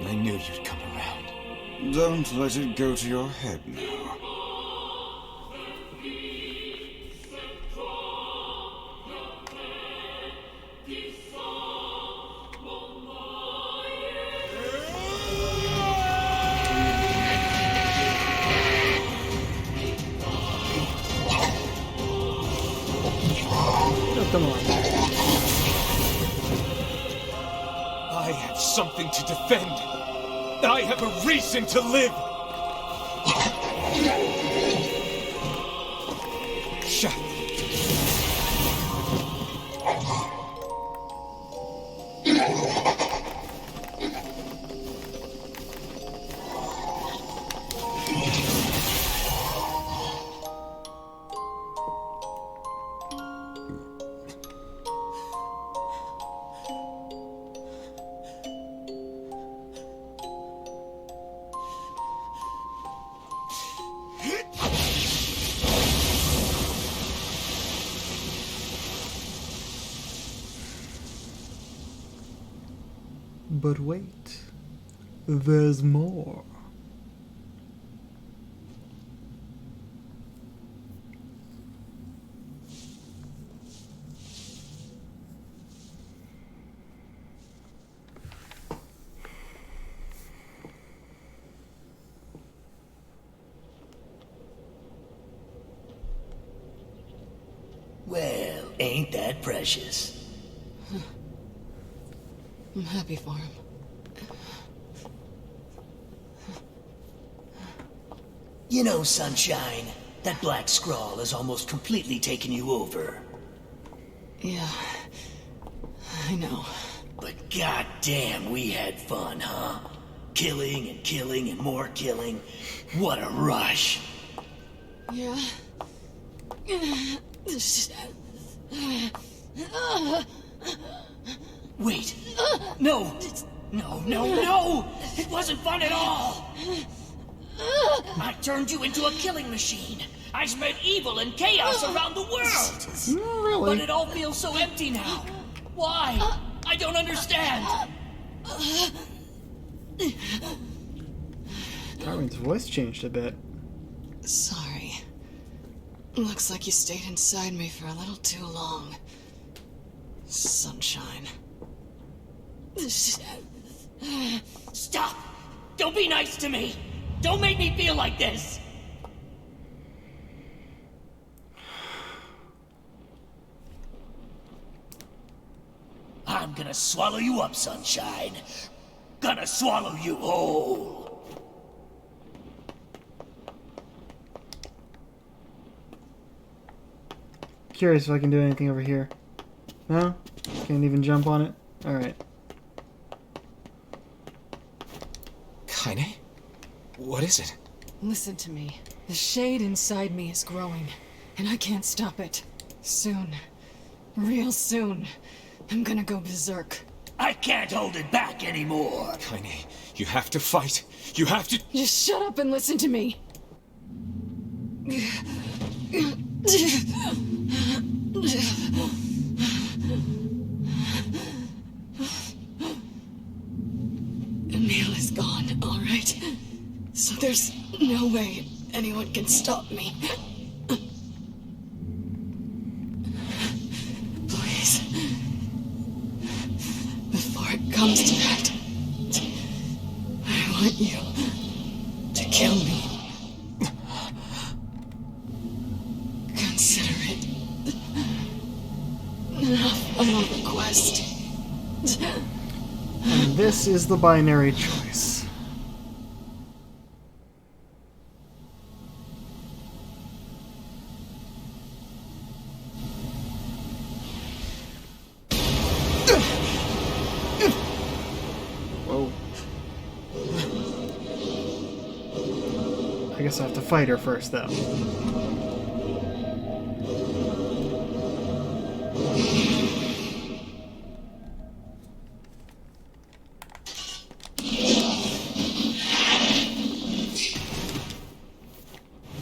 I knew you'd come around. Don't let it go to your head now. Oh, come on. I have something to defend. I have a reason to live. Shut. But wait, there's more. Well, ain't that precious? I'm happy for him. You know, Sunshine, that black scrawl has almost completely taken you over. Yeah, I know. But goddamn, we had fun, huh? Killing and killing and more killing. What a rush. Yeah. Wait. No! No! It wasn't fun at all! I turned you into a killing machine. I spread evil and chaos around the world. Not really. But it all feels so empty now. Why? I don't understand. Darwin's voice changed a bit. Sorry. Looks like you stayed inside me for a little too long. Sunshine. Stop! Don't be nice to me! Don't make me feel like this! I'm gonna swallow you up, Sunshine. Gonna swallow you whole. Curious if I can do anything over here. No? Can't even jump on it? Alright. Kaine? What is it? Listen to me. The shade inside me is growing, and I can't stop it. Soon, real soon, I'm gonna go berserk. I can't hold it back anymore. Kaine, you have to fight. You have to... Just shut up and listen to me. Emil is gone, all right? So there's no way anyone can stop me. Please. Before it comes to that, I want you to kill me. Consider it enough of a request. And this is the binary choice. Whoa. I guess I have to fight her first, though.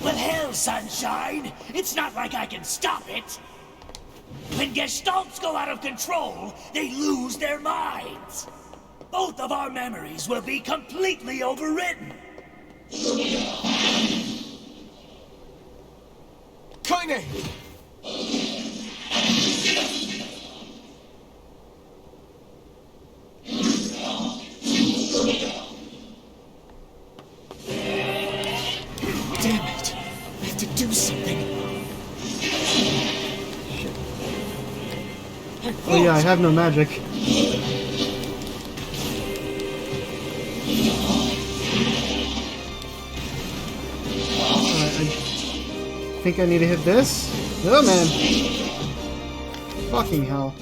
Well, hell, Sunshine! It's not like I can stop it! When Gestalts go out of control, they lose their minds! Both of our memories will be completely overwritten! Kaine! Damn it! I have to do something. Oh yeah, I have no magic. I think I need to hit this. Oh man. Fucking hell.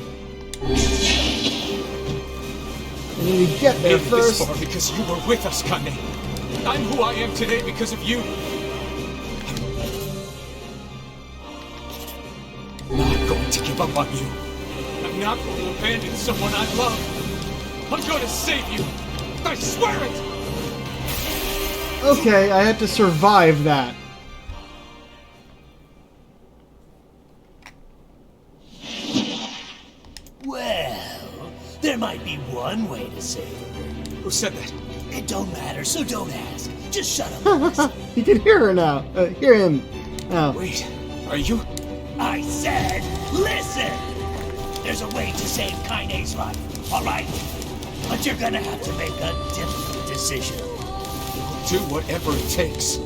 I need to get there Made it first. this far because you were with us, Kaine. I'm who I am today because of you. I'm not going to give up on you. I'm not going to abandon someone I love. I'm going to save you. I swear it! Okay, I had to survive that. Well, there might be one way to save her. Who said that? It don't matter, so don't ask. Just shut up and listen. You can hear her now. Hear him. Oh. Wait, are you? I said, listen! There's a way to save Kaine's life, alright? But you're gonna have to make a difficult decision. I'll do whatever it takes.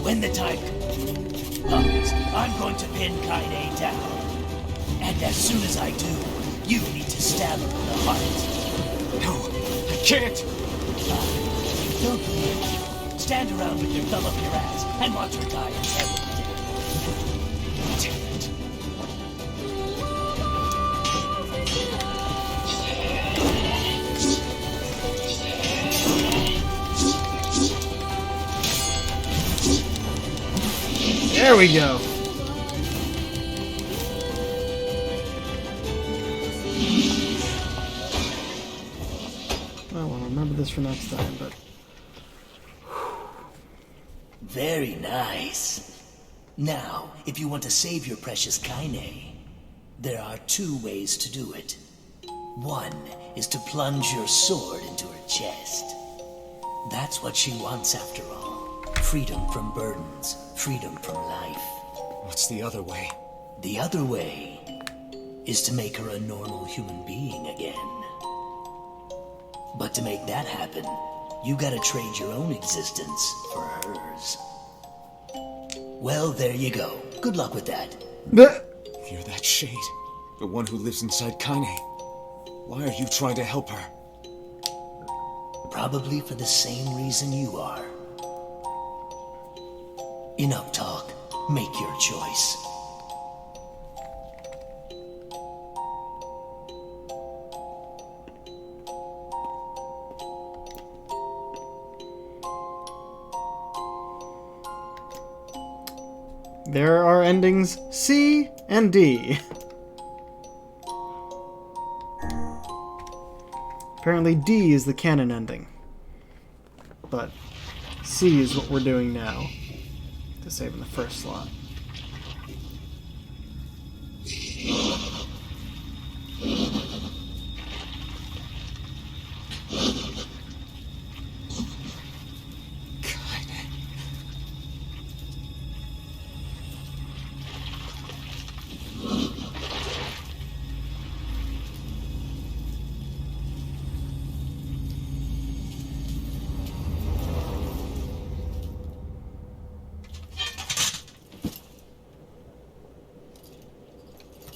When the time comes, I'm going to pin Kaine down. And as soon as I do, you need to stab him in the heart. No, I can't. Don't leave. Stand around with your thumb up your ass and watch her die in heaven. Damn it. There we go. this for next time, but... Very nice. Now, if you want to save your precious Kaine, there are 2 ways to do it. One is to plunge your sword into her chest. That's what she wants after all. Freedom from burdens, freedom from life. What's the other way? The other way is to make her a normal human being again. But to make that happen, you gotta trade your own existence for hers. Well, there you go. Good luck with that. You're that shade. The one who lives inside Kaine. Why are you trying to help her? Probably for the same reason you are. Enough talk. Make your choice. There are endings C and D. Apparently D is the canon ending. But C is what we're doing now. To save in the first slot.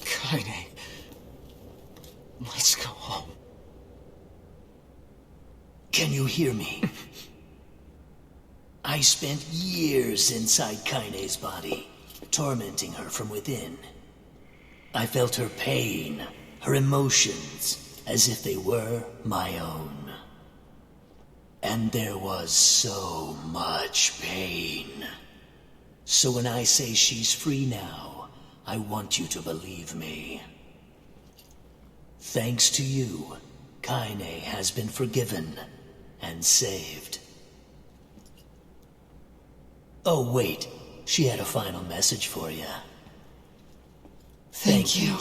Kaine. Let's go home. Can you hear me? I spent years inside Kaine's body, tormenting her from within. I felt her pain, her emotions, as if they were my own. And there was so much pain. So when I say she's free now, I want you to believe me. Thanks to you, Kaine has been forgiven and saved. Oh, wait. She had a final message for you. Thank you.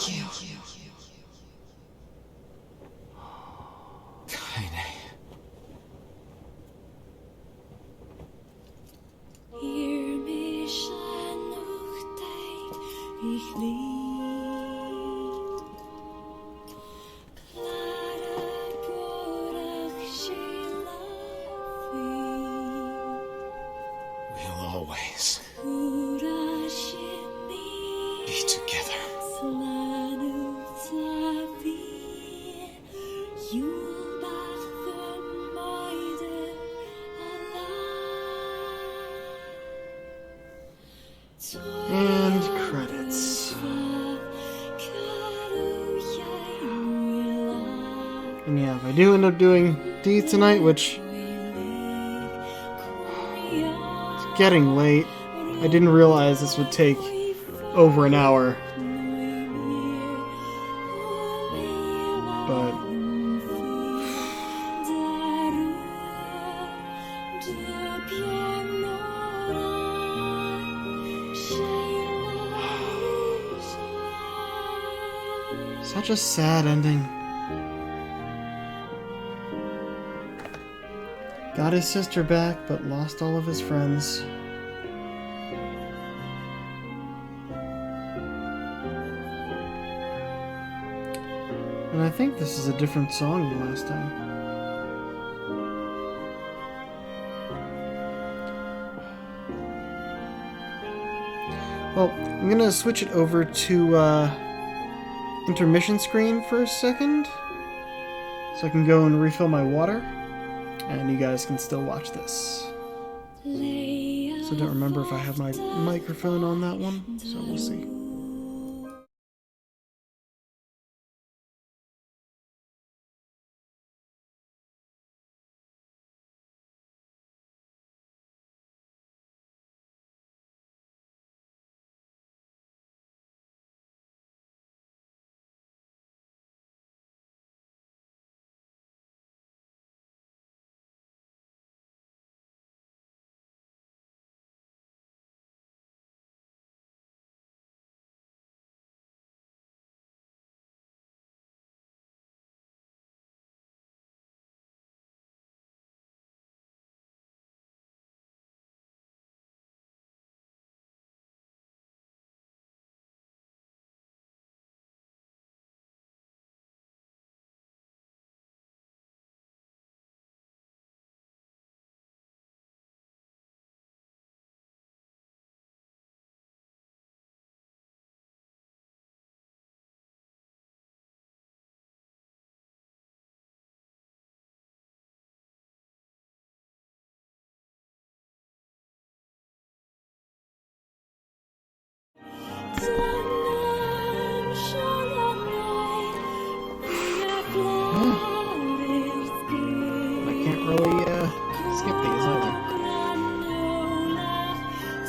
Kaine. Hear me shine noch dein ich lieb. Clara Borach We'll always Shilafi be together. Selalu tapi Julbach vermeide And credits. And yeah, if I do end up doing D tonight, which it's getting late, I didn't realize this would take over an hour. But such a sad ending. Got his sister back, but lost all of his friends. And I think this is a different song than last time. Well, I'm gonna switch it over to intermission screen for a second, so I can go and refill my water, and you guys can still watch this. So don't remember if I have my microphone on that one, so we'll see.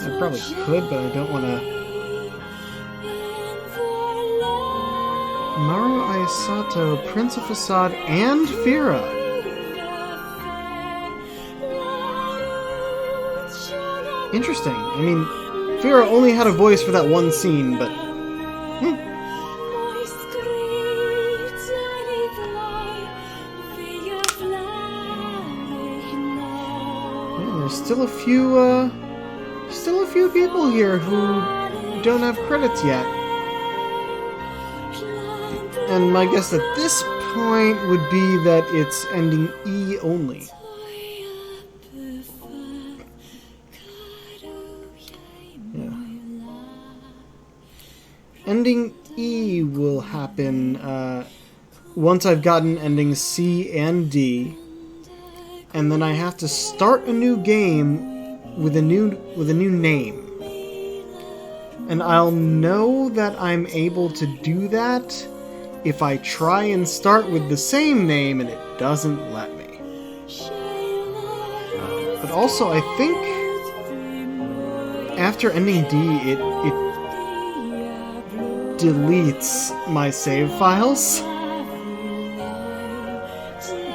I probably could, but I don't want to. Maru Ayasato, Prince of Facade, and Fira. Interesting. I mean, Fira only had a voice for that one scene, but... Yeah, there's still a few people here who don't have credits yet. And my guess at this point would be that it's ending E only. Yeah. Ending E will happen once I've gotten endings C and D, and then I have to start a new game with a new name. And I'll know that I'm able to do that if I try and start with the same name and it doesn't let me. But also, I think after ending D, it deletes my save files.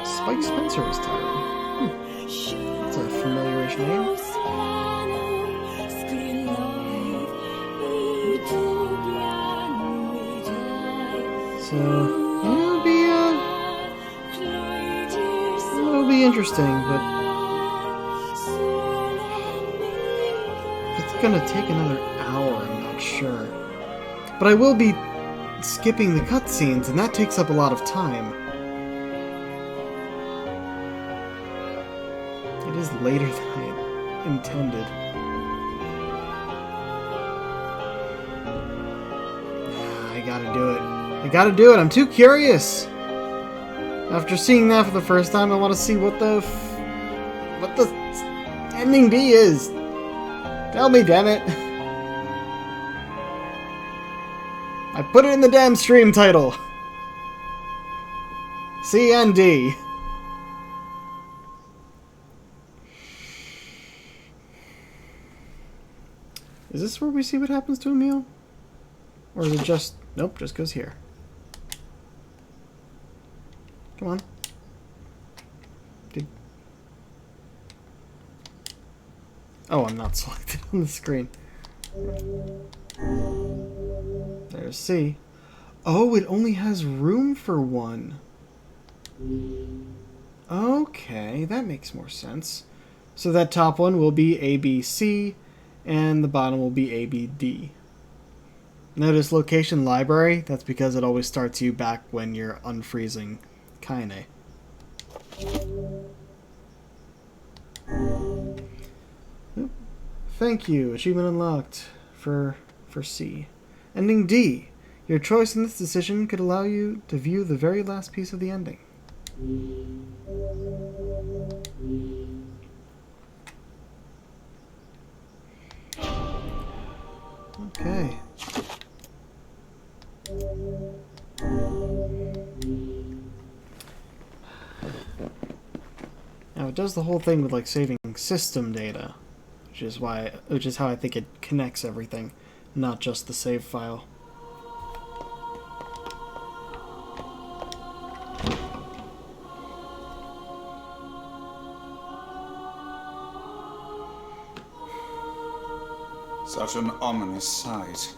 Spike Spencer is tiring. That's a familiar-ish name. So it'll be interesting, but if it's gonna take another hour, I'm not sure. But I will be skipping the cutscenes, and that takes up a lot of time. It is later than I intended. I gotta do it. I gotta do it. I'm too curious. After seeing that for the first time, I want to see what the ending D is. Tell me, damn it. I put it in the damn stream title. C and D. Is this where we see what happens to Emil? Or is it just... Nope, just goes here. Come on. Oh, I'm not selected on the screen. There's C. Oh, it only has room for one. Okay, that makes more sense. So that top one will be ABC, and the bottom will be ABD. Notice location library. That's because it always starts you back when you're unfreezing Kaine. Thank you. Achievement unlocked for C. Ending D. Your choice in this decision could allow you to view the very last piece of the ending. Okay. Now it does the whole thing with like saving system data, which is how I think it connects everything, not just the save file. Such an ominous sight,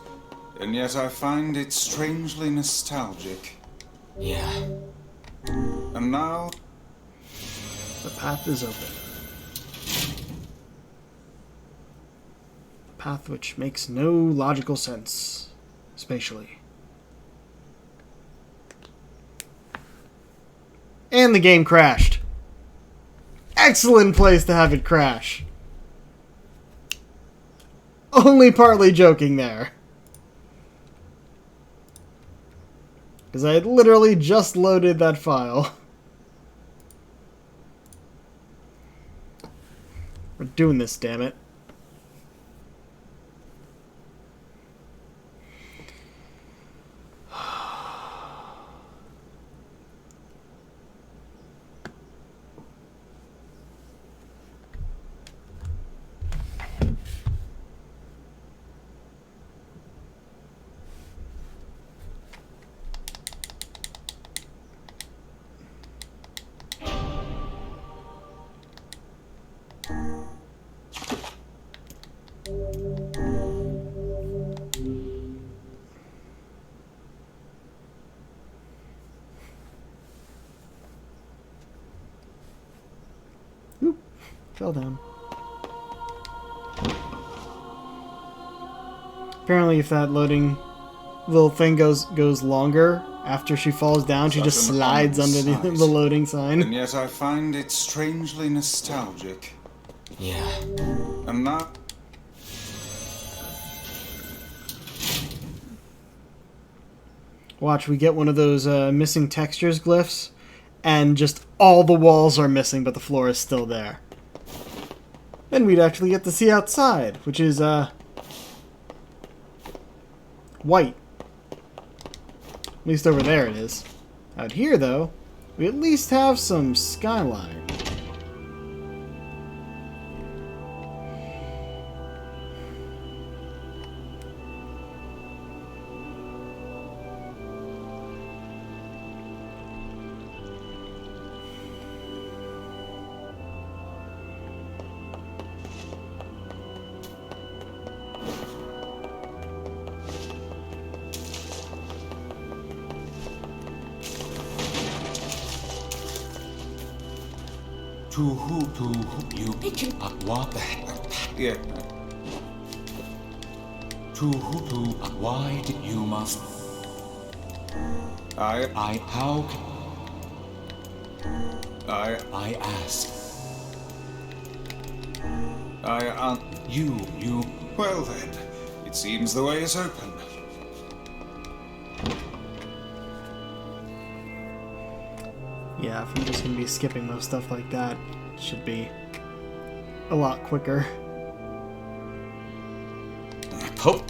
and yet I find it strangely nostalgic. Yeah. And now... The path is open. A path which makes no logical sense, spatially. And the game crashed. Excellent place to have it crash. Only partly joking there. Because I had literally just loaded that file. We're doing this, damn it. fell down. Apparently, if that loading little thing goes longer after she falls down, she just slides under the loading sign. And yet I find it strangely nostalgic. Yeah. And now... Watch, we get one of those missing textures glyphs, and just all the walls are missing, but the floor is still there. Then we'd actually get to see outside, which is white. At least over there it is. Out here, though, we at least have some skyline. To who you what? Yeah. To who why did you must? I ask. You. Well then, it seems the way is open. Yeah, if I'm just gonna be skipping most stuff like that, it should be a lot quicker.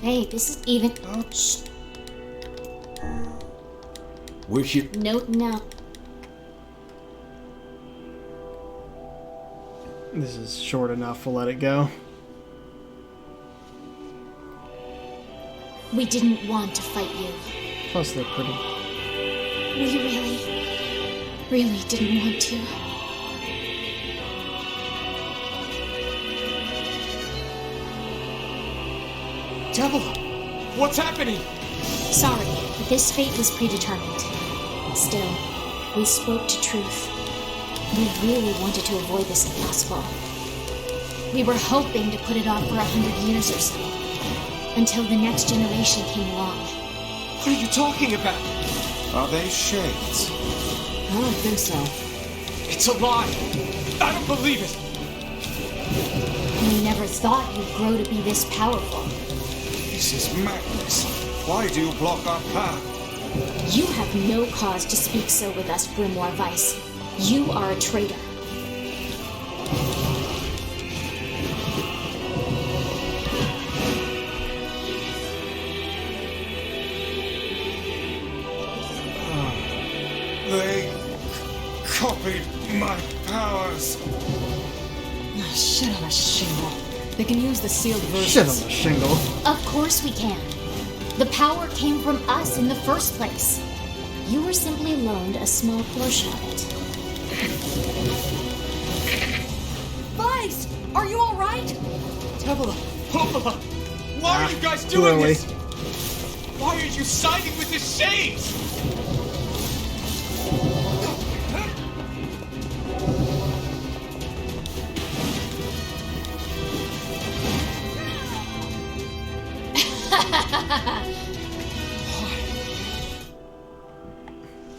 Hey, this is even. Where's your No. This is short enough, we'll let it go. We didn't want to fight you. Plus, they're pretty. We really didn't want to. devil? What's happening? Sorry, but this fate was predetermined. Still, we spoke to truth. We really wanted to avoid this if possible. We were hoping to put it off for 100 years or so, until the next generation came along. What are you talking about? Are they shades? I don't think so. It's a lie. I don't believe it. We never thought you'd grow to be this powerful. This is madness. Why do you block our path? You have no cause to speak so with us, Grimoire Weiss. You are a traitor. They copied my powers. Shit on a shingle. They can use the sealed Shit on versions. the shingle. Of course we can. The power came from us in the first place. You were simply loaned a small portion of it. Weiss! Are you alright? Tevela, Hopola, why are you guys too doing early. this? Why are you siding with the shades?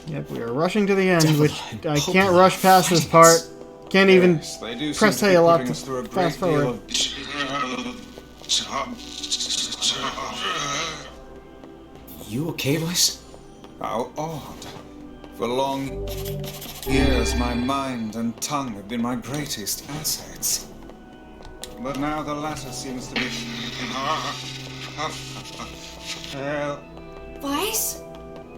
Yep, we are rushing to the end, which I can't rush past this part. Can't even Yes, they do press seem to be A a lot putting to us through a great fast deal forward. You okay, Weiss? How odd. For long years, my mind and tongue have been my greatest assets. But now the latter seems to be... Well, Weiss?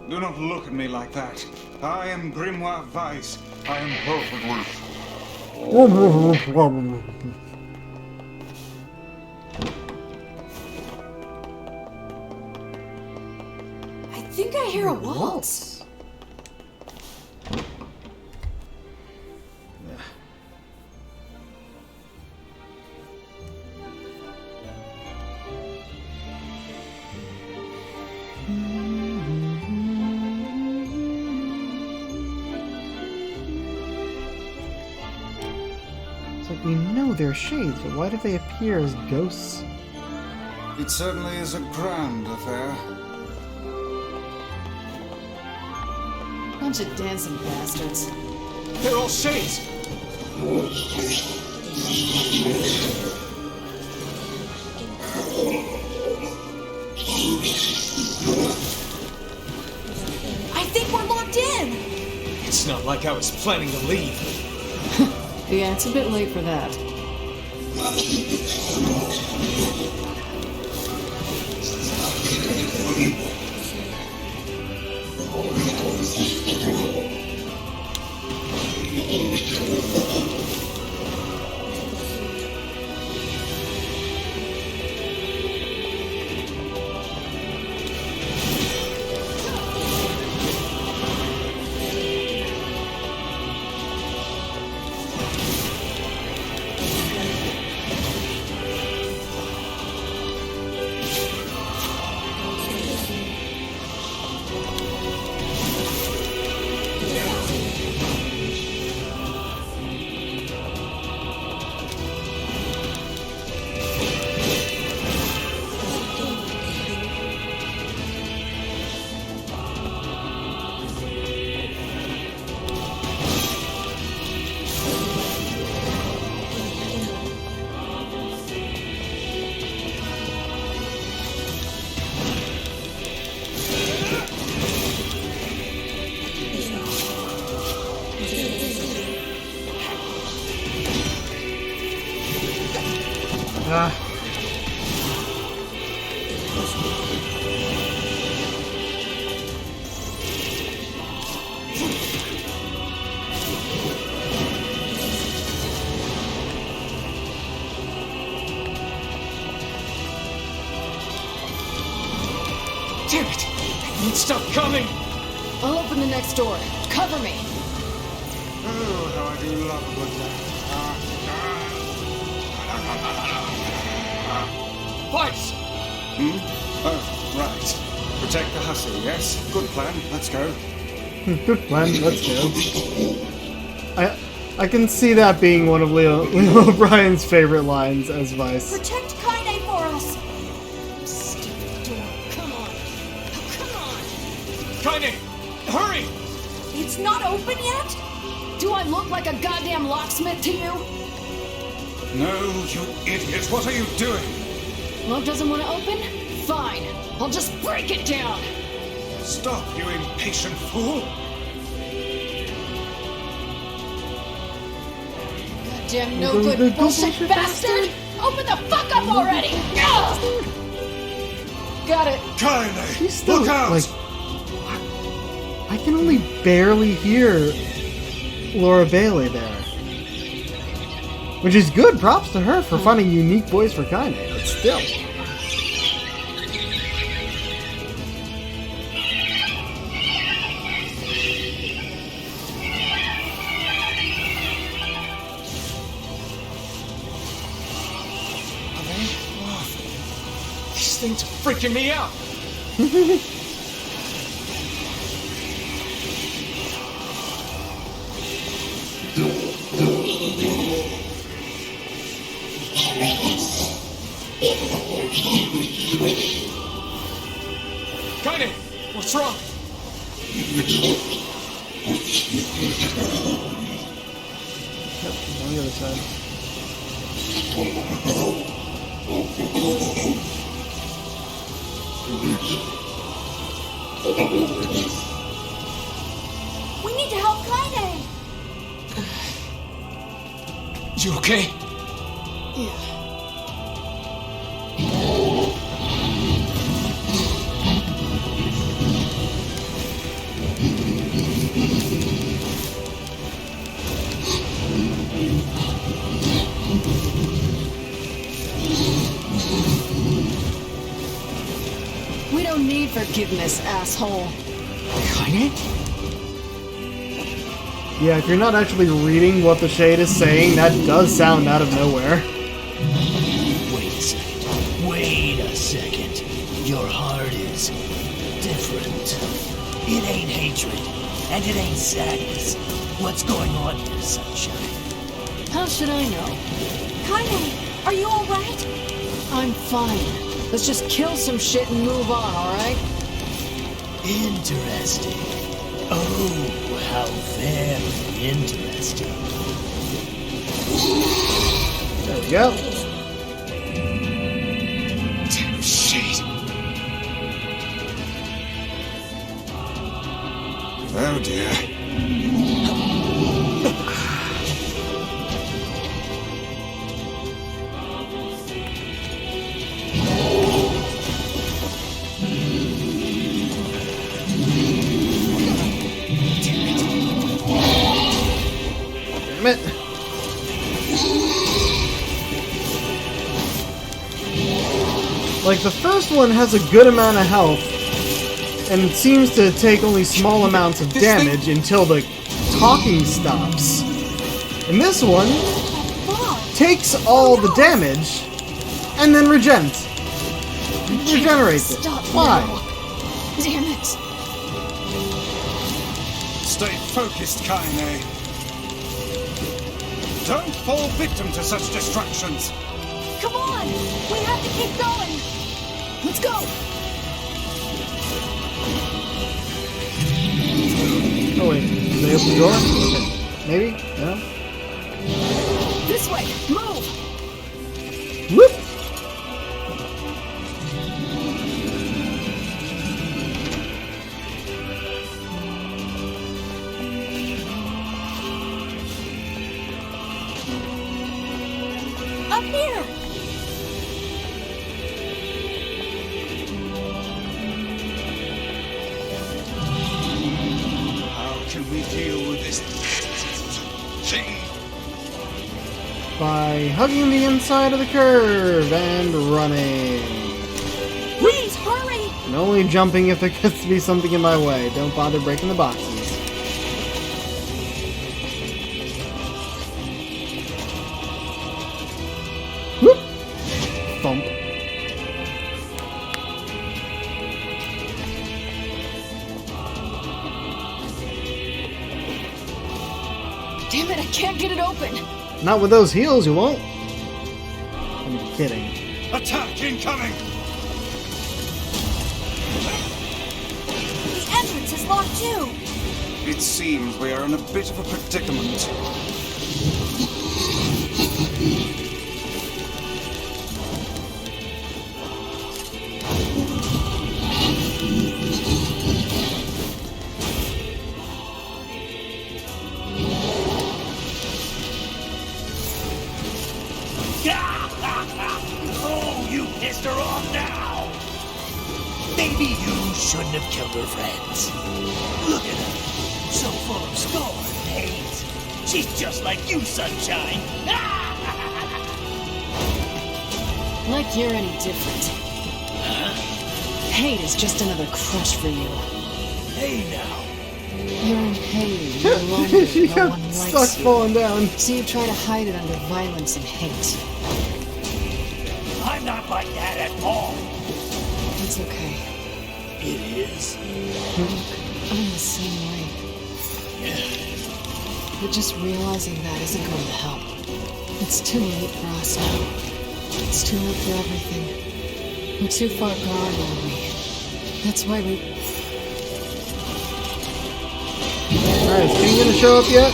do not look at me like that. I am Grimoire Weiss. I am perfect. I think I hear a waltz. It's like we know they're shades, but why do they appear as ghosts? It certainly is a grand affair. Bunch of dancing bastards. They're all shades! I think we're locked in! It's not like I was planning to leave. Yeah, it's a bit late for that. Damn it! It won't stop coming! I'll open the next door. Cover me! Oh, how I do love a good laugh. Vice! Oh, right. Protect the hussy, yes? Good plan. Let's go. Good plan, let's go. I can see that being one of Leo O'Brien's favorite lines as Vice. Protect Kaine for us! Stupid door. Come on. Oh, Kaine! Hurry! It's not open yet? come on! Do I look like a goddamn locksmith to you? No, you idiot. What are you doing? Lock doesn't want to open? Fine. I'll just break it down. Stop, you impatient fool. Goddamn no good bullshit bastard! Open the fuck up already! Ugh! Got it. Kaine, She's still, look out! like... I can only barely hear Laura Bailey there. Which is good, props to her for finding a unique voice for Kaine, but still. These things are freaking me out! Kaine! What's wrong? On the other side. We need to help Kaine! You okay? Yeah. We don't need forgiveness, asshole. Kaine? Yeah, if you're not actually reading what the shade is saying, that does sound out of nowhere. Wait a second. Wait a second. Your heart is different. It ain't hatred, and it ain't sadness. What's going on here, sunshine? How should I know? Kaine, are you alright? I'm fine. Let's just kill some shit and move on, alright? Interesting. Oh, how very interesting. There we go. Damn shit. Oh dear. Damn it. Like, the first one has a good amount of health and seems to take only small amounts of damage until the talking stops. And this one takes all the damage and then regenerates it. Stop Why? now. Damn it. Stay focused, Kaine. Don't fall victim to such distractions. Come on! We have to keep going! Let's go! Oh wait, did they open the door? Okay. Maybe? No? This way! Move! Whoop! Up here! How can we deal with this thing? By hugging the inside of the curve and running. Please, hurry! And only jumping if there gets to be something in my way. Don't bother breaking the boxes. Whoop! Thump. Damn it, I can't get it open! Not with those heels, you won't. I'm kidding. Attack incoming! The entrance is locked too! It seems we are in a bit of a predicament. Oh, you pissed her off now! Maybe you shouldn't have killed her friends. Look at her, so full of scorn and hate. She's just like you, Sunshine. Like you're any different. Hate is just another crush for you. Hey now. You're in pain, you're lonely, She no got one stuck likes you. falling down. So you try to hide it under violence and hate. I'm not like that at all. It's okay. It is. I'm the same way. But just realizing that isn't going to help. It's too late for us now. It's too late for everything. We're too far gone, aren't we? That's why we... Alright, is King gonna show up yet?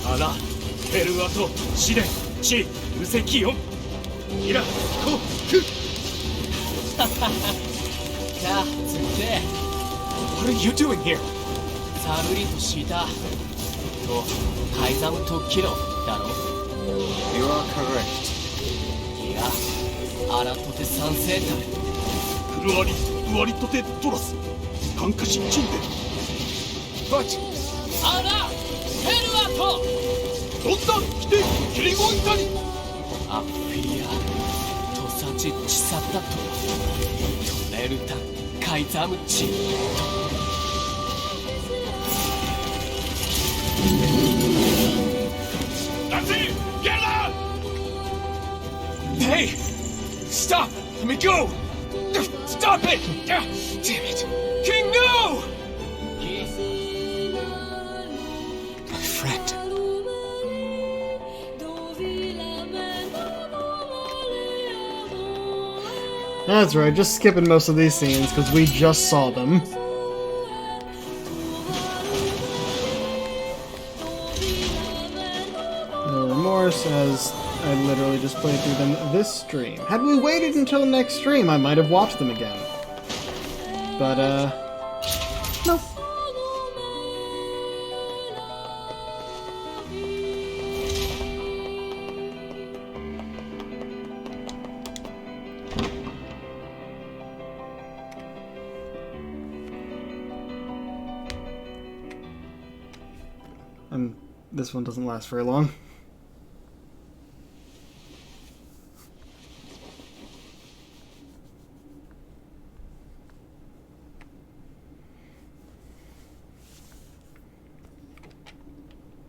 アラ、ペルアト、試練、地、無責音。イラ、コ、ク。What are you doing here? 寒りとしたと改ざん特機能だろ You are correct. いやアラトテ三世体フルアリ、ウアリトテトラス、感化神神殿。バチアラペルアトどんな規定切りごいたにアッフィアトサチチサタとトレルタカイザムチThat's it! Get out! Hey! Stop! Let me go! Stop it! Damn it! King, no! My friend. That's right, just skipping most of these scenes because we just saw them. No remorse, as I literally just played through them this stream. Had we waited until next stream, I might have watched them again. But, no. And this one doesn't last very long.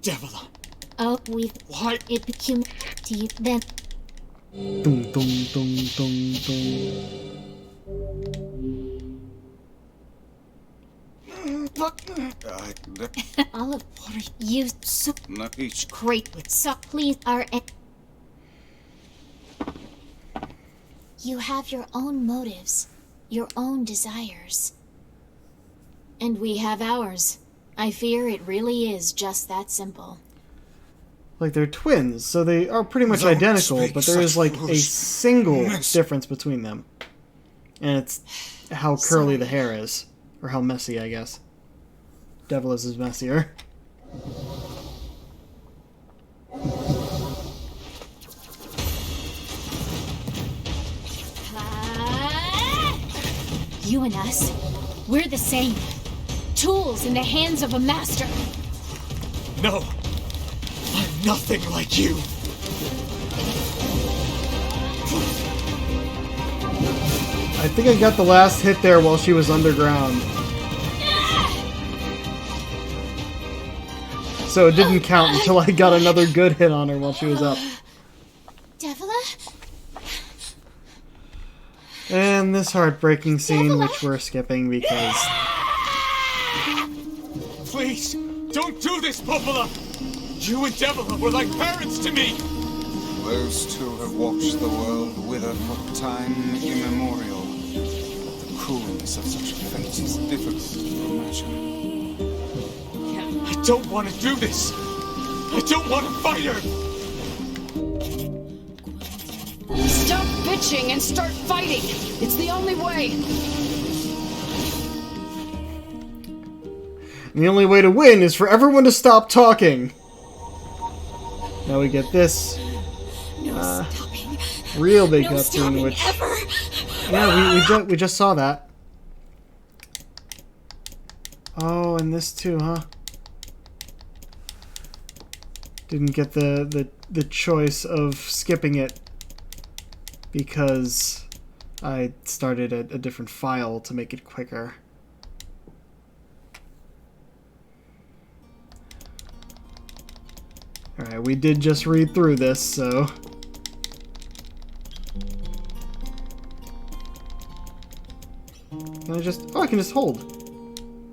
Devila. Oh, Why? it became to you then. Dum dum dum dum dum. All of you so Each great with so please are you have your own motives, your own desires. And we have ours. I fear it really is just that simple. Like, they're twins, so they are pretty much Don't identical, speak but there is, such like, a foolish single mess. difference between them. And it's how curly the hair is. Or how messy, I guess. Devilish is messier. You and us, we're the same. Tools in the hands of a master. No! I'm nothing like you! I think I got the last hit there while she was underground. So it didn't count until I got another good hit on her while she was up. Devila? And this heartbreaking scene, which we're skipping because... Please, don't do this, Popola! You and Devila were like parents to me! Those two have watched the world wither for time immemorial. But the cruelness of such a fate is difficult to imagine. I don't want to do this! I don't want to fight her! Stop bitching and start fighting! It's the only way! And the only way to win is for everyone to stop talking. Now we get this real big cutscene, which yeah, we just saw that. Oh, and this too, huh? Didn't get the choice of skipping it because I started a different file to make it quicker. Alright, we did just read through this, so... Can I just... Oh, I can just hold.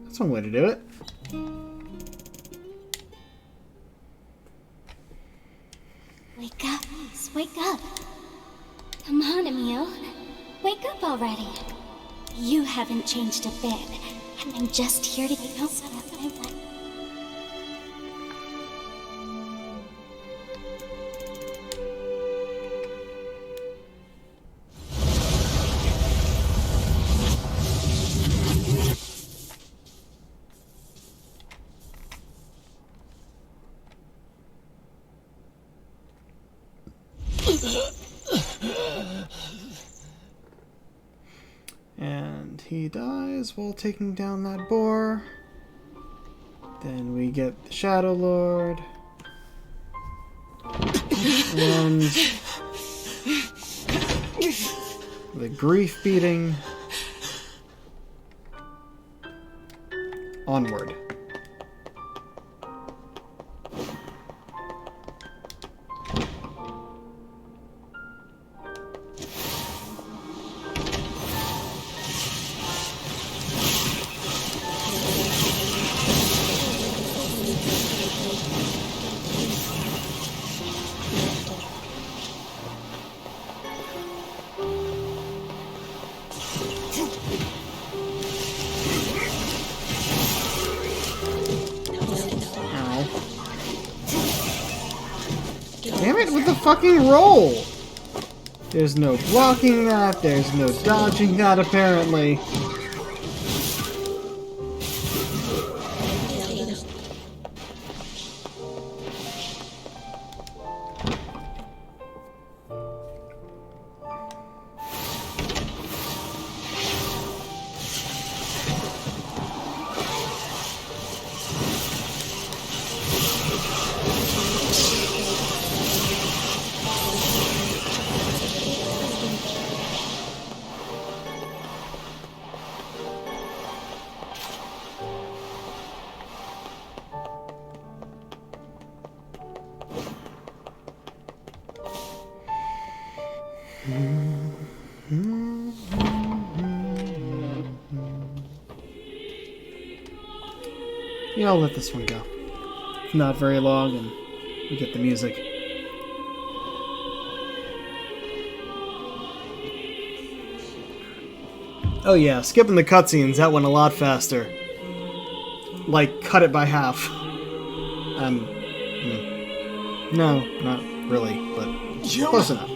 That's one way to do it. Wake up, wake up. Come on, Emil. Wake up already. You haven't changed a bit. And I'm just here to help. And he dies while taking down that boar. Then we get the Shadow Lord. And the grief beating. Onward. Damn it with the fucking roll! There's no blocking that, there's no dodging that apparently. Yeah, I'll let this one go. It's not very long, and we get the music. Oh yeah, skipping the cutscenes, that went a lot faster. Like, cut it by half. No, not really, but close enough.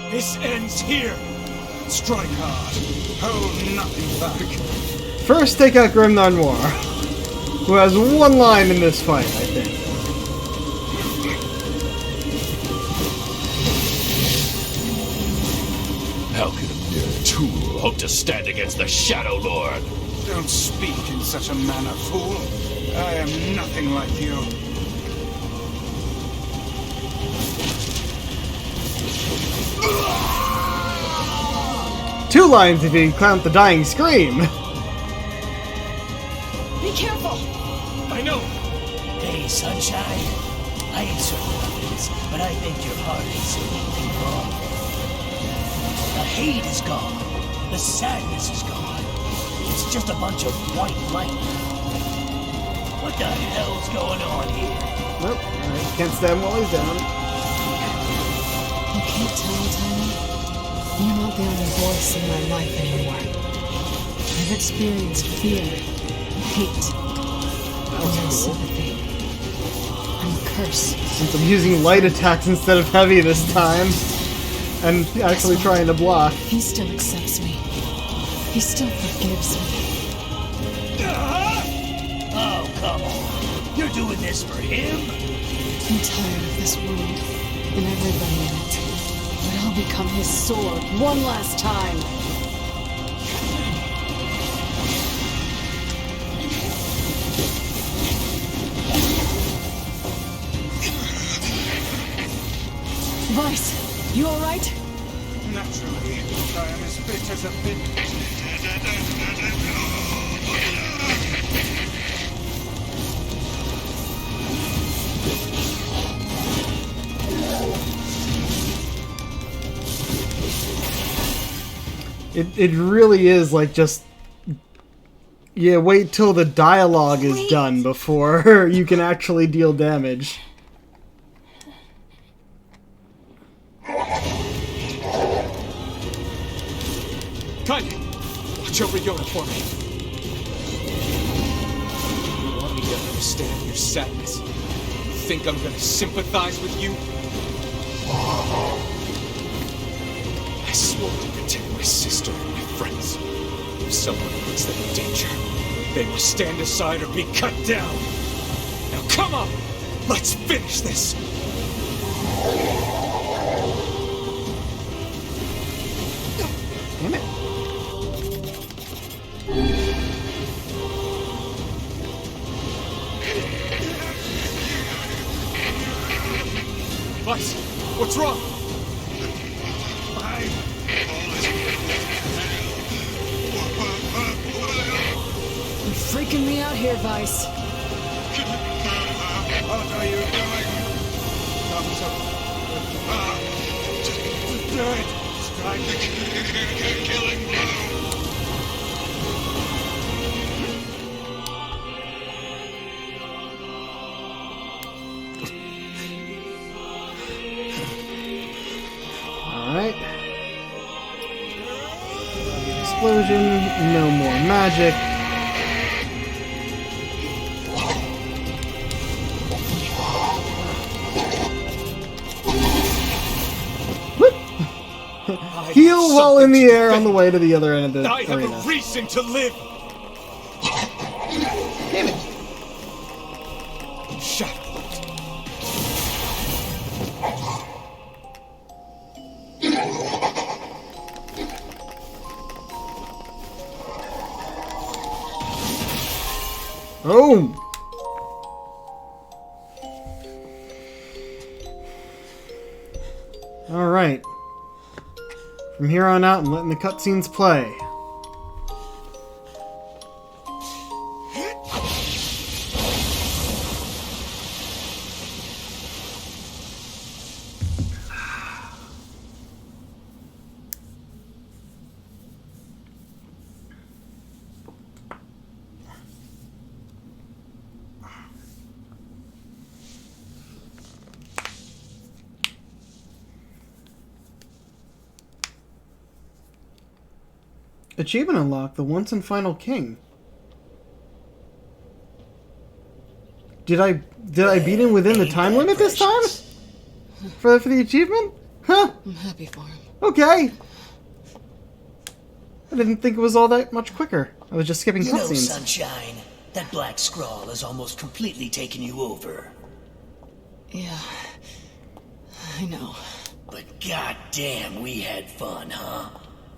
This ends here. Strike hard. Hold nothing back. First, take out Grim Noir, who has one line in this fight, I think. How can a mere tool hope to stand against the Shadow Lord? Don't speak in such a manner, fool. I am nothing like you. Two lines if you count the dying scream. Be careful! I know. Hey, Sunshine. I ain't certain what it is, but I think your heart is wrong. The hate is gone. The sadness is gone. It's just a bunch of white light. What the hell's going on here? Nope, I can't stand while he's down. You can't tell, Tiny. You're not the only voice in my life anymore. I've experienced fear, hate, and no sympathy. I'm cursed. Since I'm using light attacks instead of heavy this time, and actually trying to block. He still accepts me. He still forgives me. Oh, come on. You're doing this for him? I'm tired of this world and everybody in it. But I'll become his sword one last time. Vice, you alright? Naturally, I am as fit as a bit. It really is like just... Yeah, wait till the dialogue is done before you can actually deal damage. Watch over Yona for me. You want me to understand your sadness? You think I'm gonna sympathize with you? I swore to protect my sister and my friends. If someone puts them in danger, they must stand aside or be cut down. Now come on! Let's finish this! Damn it. Vice, what's wrong? You're freaking me out here, Vice. What are you doing? Just do it. Strike the killing blow. Alright. Explosion, no more magic. Heal while in the air on the way to the other end of the I have arena. a reason to live! Damn it. Shut up. Oh! Alright. From here on out, I'm letting the cutscenes play. Achievement unlocked, the once and final king. Did I beat him within the time limit this time? For the achievement? Huh? I'm happy for him. Okay. I didn't think it was all that much quicker. I was just skipping You know, cutscenes. Sunshine, that black scrawl has almost completely taken you over. Yeah. I know. But goddamn, we had fun, huh?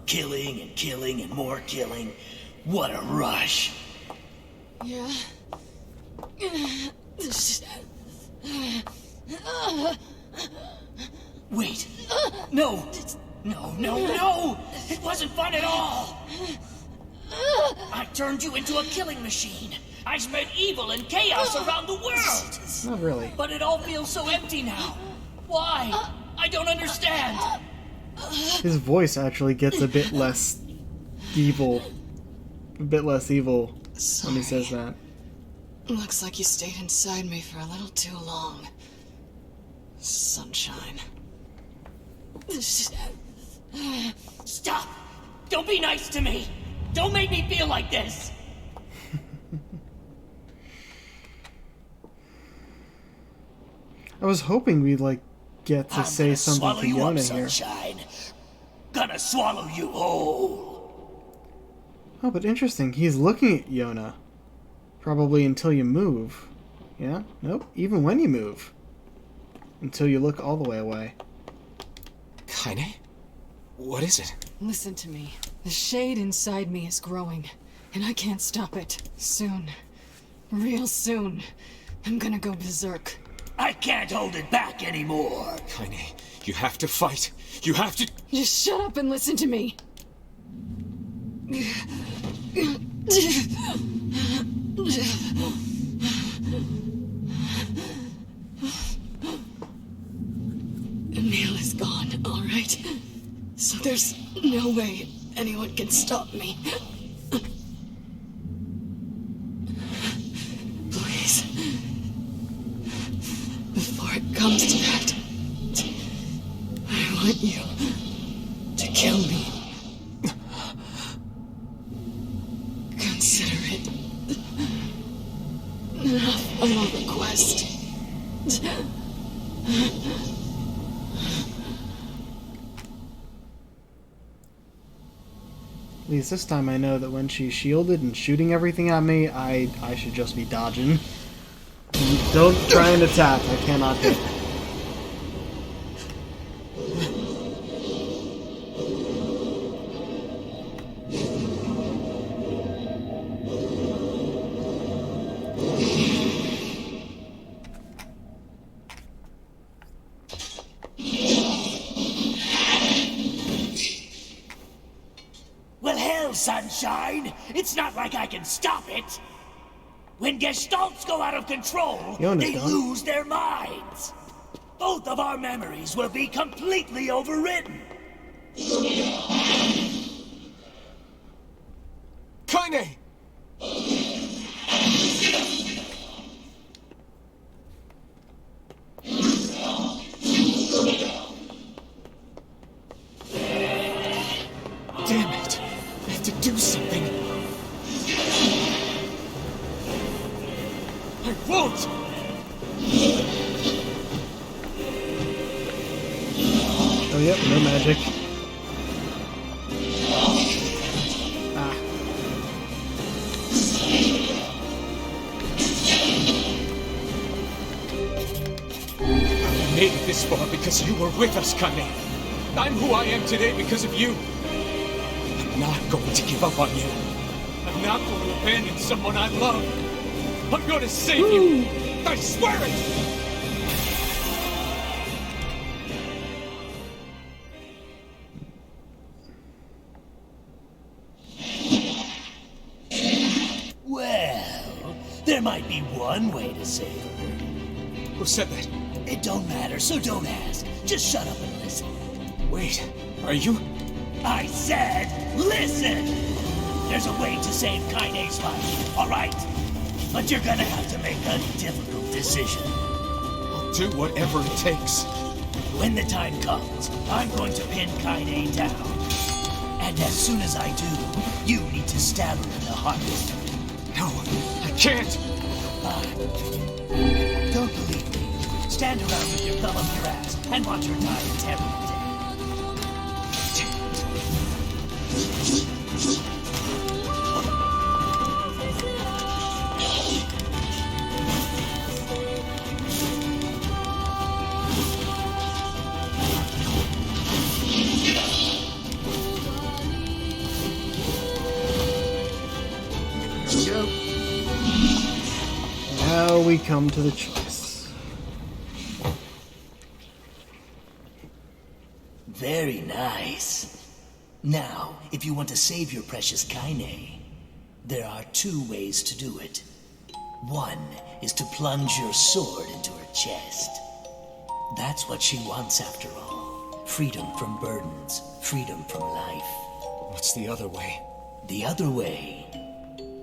Killing and killing and more killing. What a rush. Yeah. Wait. No. No. It wasn't fun at all. I turned you into a killing machine. I spread evil and chaos around the world. Not really. But it all feels so empty now. Why? I don't understand. His voice actually gets a bit less evil. A bit less evil when he says that. Looks like you stayed inside me for a little too long. Sunshine. Stop! Don't be nice to me! Don't make me feel like this! I was hoping we'd, like, get to say something to Yona here. Sunshine. Gonna swallow you whole. Oh, but interesting. He's looking at Yona. Probably until you move. Yeah? Nope. Even when you move. Until you look all the way away. Kaine? What is it? Listen to me. The shade inside me is growing, and I can't stop it. Soon. Real soon. I'm gonna go berserk. I can't hold it back anymore. Kaine, you have to fight. You have to... Just shut up and listen to me. Neil is gone, all right? So there's no way anyone can stop me. Please. Before it comes to that, I want you to kill me. consider it a final request. At least this time I know that when she's shielded and shooting everything at me, I should just be dodging. Don't try and attack. I cannot hit. Well, hell, sunshine! It's not like I can stop it! When Gestalts go out of control, they lose their minds! Both of our memories will be completely overwritten! Kaine! Damn it! I have to do something! I won't! Oh, yep, no magic. Ah. I made it this far because you were with us, Kaine. I'm who I am today because of you. I'm not going to give up on you. I'm not going to abandon someone I love. I'm going to save you. I swear it! Well, there might be one way to save her. Who said that? It don't matter, so don't ask. Just shut up and listen. Wait, are you? I said, listen! There's a way to save Kaine's life, alright? But you're gonna have to make a difficult decision. I'll do whatever it takes. When the time comes, I'm going to pin Kaine down. And as soon as I do, you need to stab her in the heart. No, I can't! Fine. Don't believe me. Stand around with your thumb up your ass and watch her die a terrible death. Now we come to the choice. Very nice. Now, if you want to save your precious Kaine, there are two ways to do it. One is to plunge your sword into her chest. That's what she wants after all. Freedom from burdens, freedom from life. What's the other way? The other way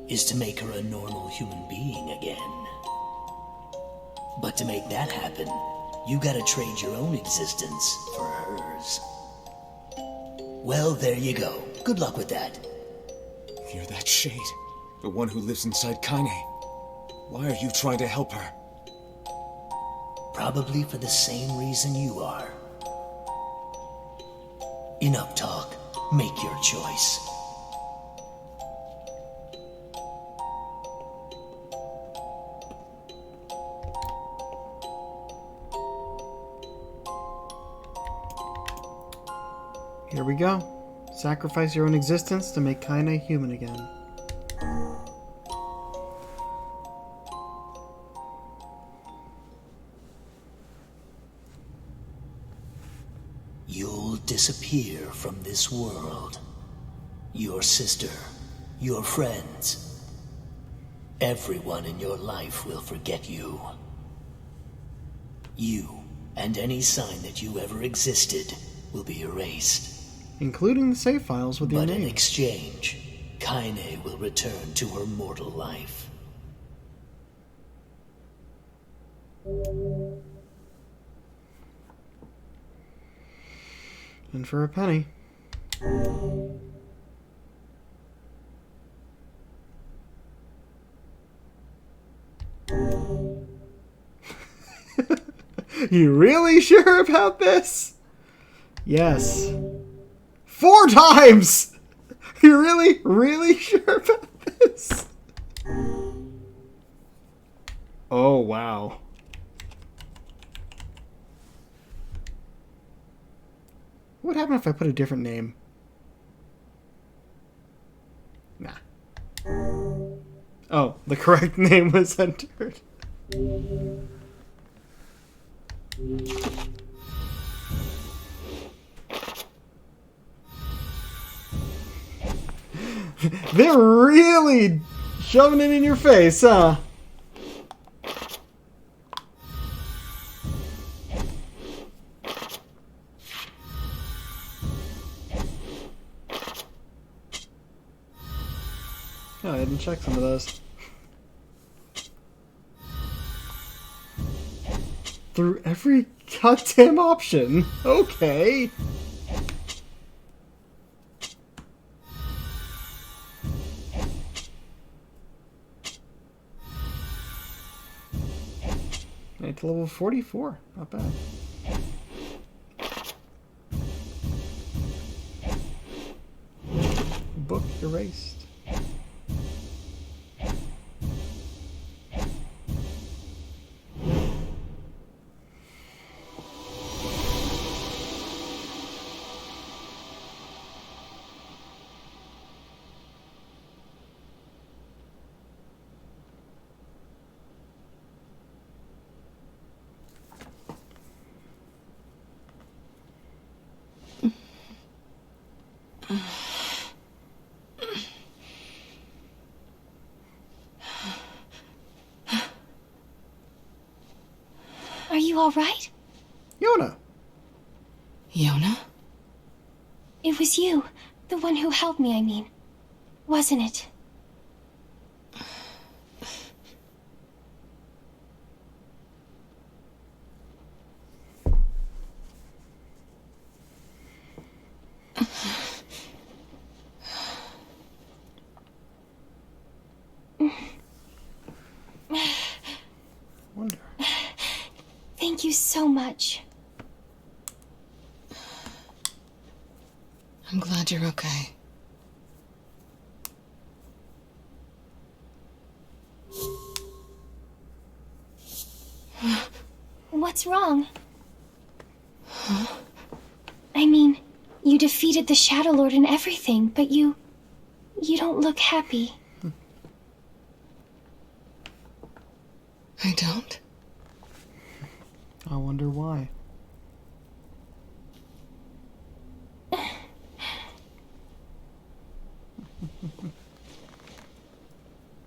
is to make her a normal human being again. But to make that happen, you gotta trade your own existence for hers. Well, there you go. Good luck with that. You're that shade. The one who lives inside Kaine. Why are you trying to help her? Probably for the same reason you are. Enough talk. Make your choice. Here we go. Sacrifice your own existence to make Kaine human again. You'll disappear from this world. Your sister, your friends, everyone in your life will forget you. You and any sign that you ever existed will be erased. Including the save files with your But name. in exchange, Kaine will return to her mortal life. And for a penny. You really sure about this? Yes. 4 times! You really, really sure about this? Oh, wow. What would happen if I put a different name? Nah. Oh, the correct name was entered. They're really shoving it in your face, huh? Oh, I didn't check some of those. Through every goddamn option. Okay. Made to level 44. Not bad. Book erased. Are you all right? Yona. Yona? It was you. The one who helped me, I mean. Wasn't it? Wonder. Thank you so much. I'm glad you're okay. What's wrong? I mean, you defeated the Shadow Lord and everything, but you don't look happy. I don't? I wonder why.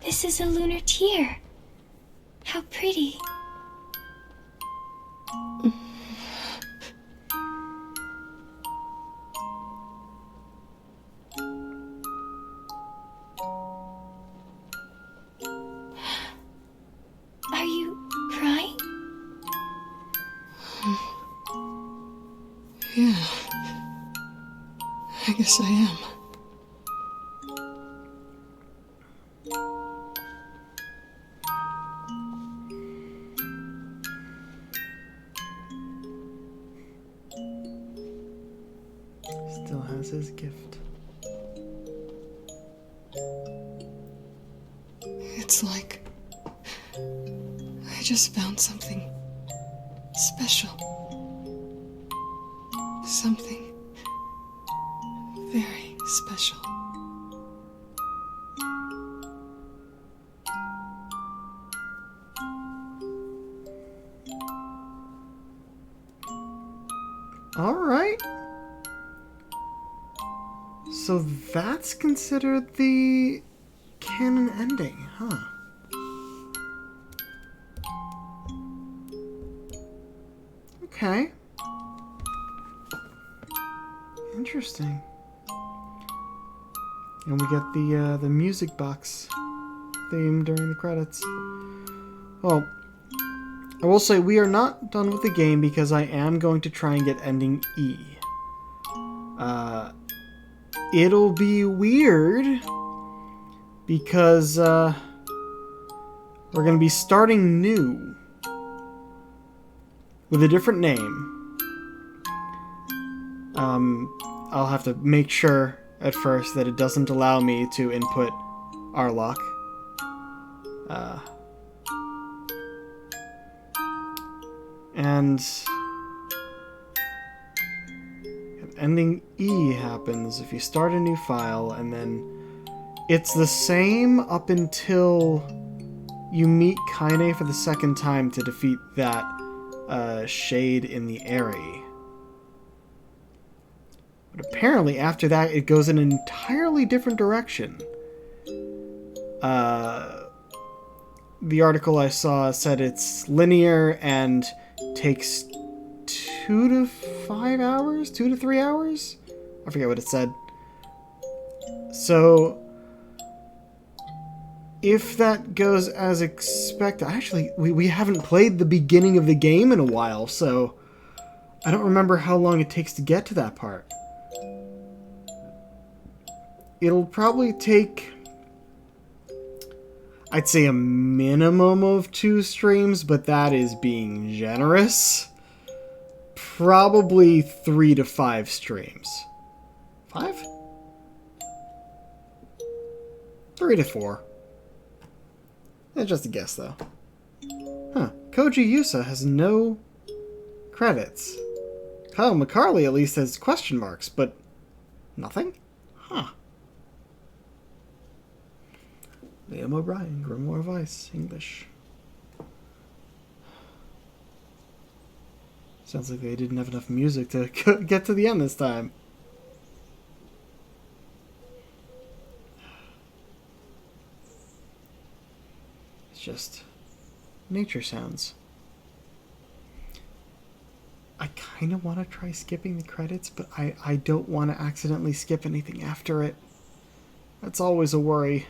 This is a lunar tear. How pretty. Are you crying? Yeah. I guess I am. Still has his gift. It's like I just found something special. Something very special. All right. So that's considered the canon ending, huh? Okay. Interesting. And we get the music box theme during the credits. Well, I will say we are not done with the game because I am going to try and get ending E. It'll be weird because we're going to be starting new. with a different name. I'll have to make sure at first that it doesn't allow me to input Arloc. And ending E happens if you start a new file, and then it's the same up until you meet Kaine for the second time to defeat that shade in the Airy. But apparently after that it goes in an entirely different direction. The article I saw said it's linear and takes 2 to 5 hours? 2 to 3 hours? I forget what it said. So, if that goes as expected... Actually, we haven't played the beginning of the game in a while, so I don't remember how long it takes to get to that part. It'll probably take, I'd say, a minimum of 2 streams, but that is being generous. Probably 3 to 5 streams. 5? 3 to 4. That's just a guess, though. Huh. Koji Yusa has no credits. Kyle McCarley at least has question marks, but nothing? Huh. Liam O'Brien, Grimoire Vice, English. Sounds like they didn't have enough music to get to the end this time. It's just nature sounds. I kind of want to try skipping the credits, but I don't want to accidentally skip anything after it. That's always a worry.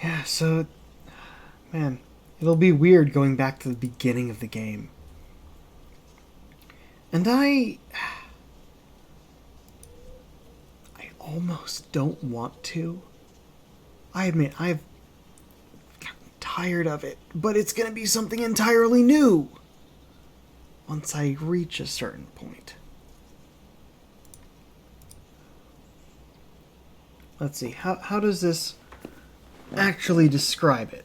Yeah, so, man, it'll be weird going back to the beginning of the game. And I almost don't want to. I admit, I've gotten tired of it, but it's going to be something entirely new once I reach a certain point. Let's see, how does this actually describe it?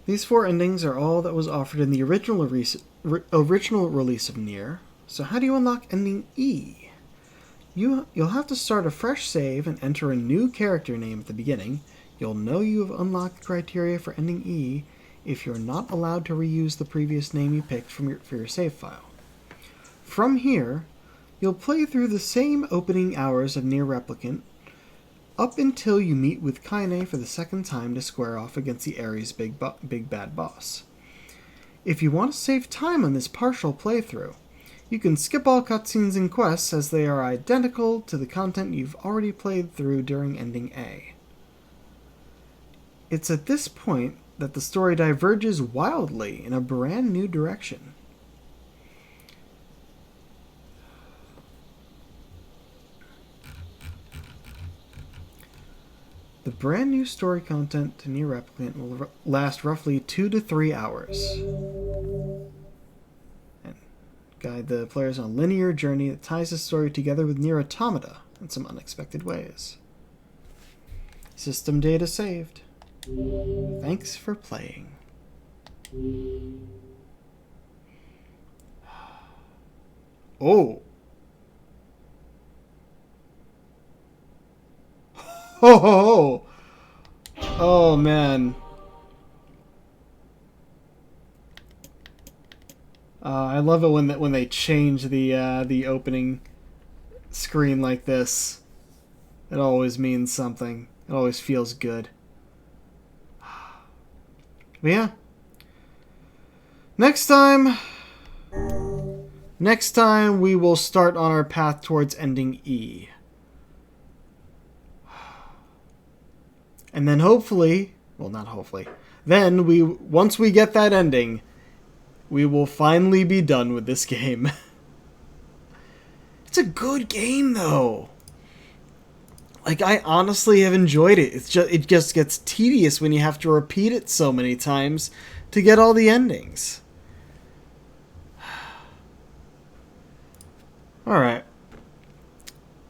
These 4 endings are all that was offered in the original release of NieR. So how do you unlock ending E? You'll have to start a fresh save and enter a new character name at the beginning. You'll know you have unlocked the criteria for ending E if you're not allowed to reuse the previous name you picked for your save file. From here, you'll play through the same opening hours of NieR Replicant up until you meet with Kaine for the second time to square off against the Ares big bad boss. If you want to save time on this partial playthrough, you can skip all cutscenes and quests as they are identical to the content you've already played through during ending A. It's at this point that the story diverges wildly in a brand new direction. The brand new story content to NieR Replicant will last roughly 2 to 3 hours and guide the players on a linear journey that ties the story together with NieR Automata in some unexpected ways. System data saved. Thanks for playing. Oh. Ho ho ho! Oh man. I love it when they change the opening screen like this. It always means something. It always feels good. But yeah. Next time we will start on our path towards ending E. And then hopefully, well, not hopefully, then once we get that ending, we will finally be done with this game. It's a good game though. Like, I honestly have enjoyed it. It just gets tedious when you have to repeat it so many times to get all the endings. Alright.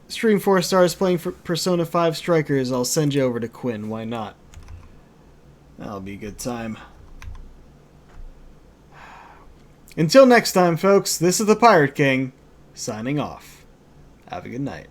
Stream 4 stars playing for Persona 5 Strikers. I'll send you over to Quinn. Why not? That'll be a good time. Until next time, folks, this is the Pirate King, signing off. Have a good night.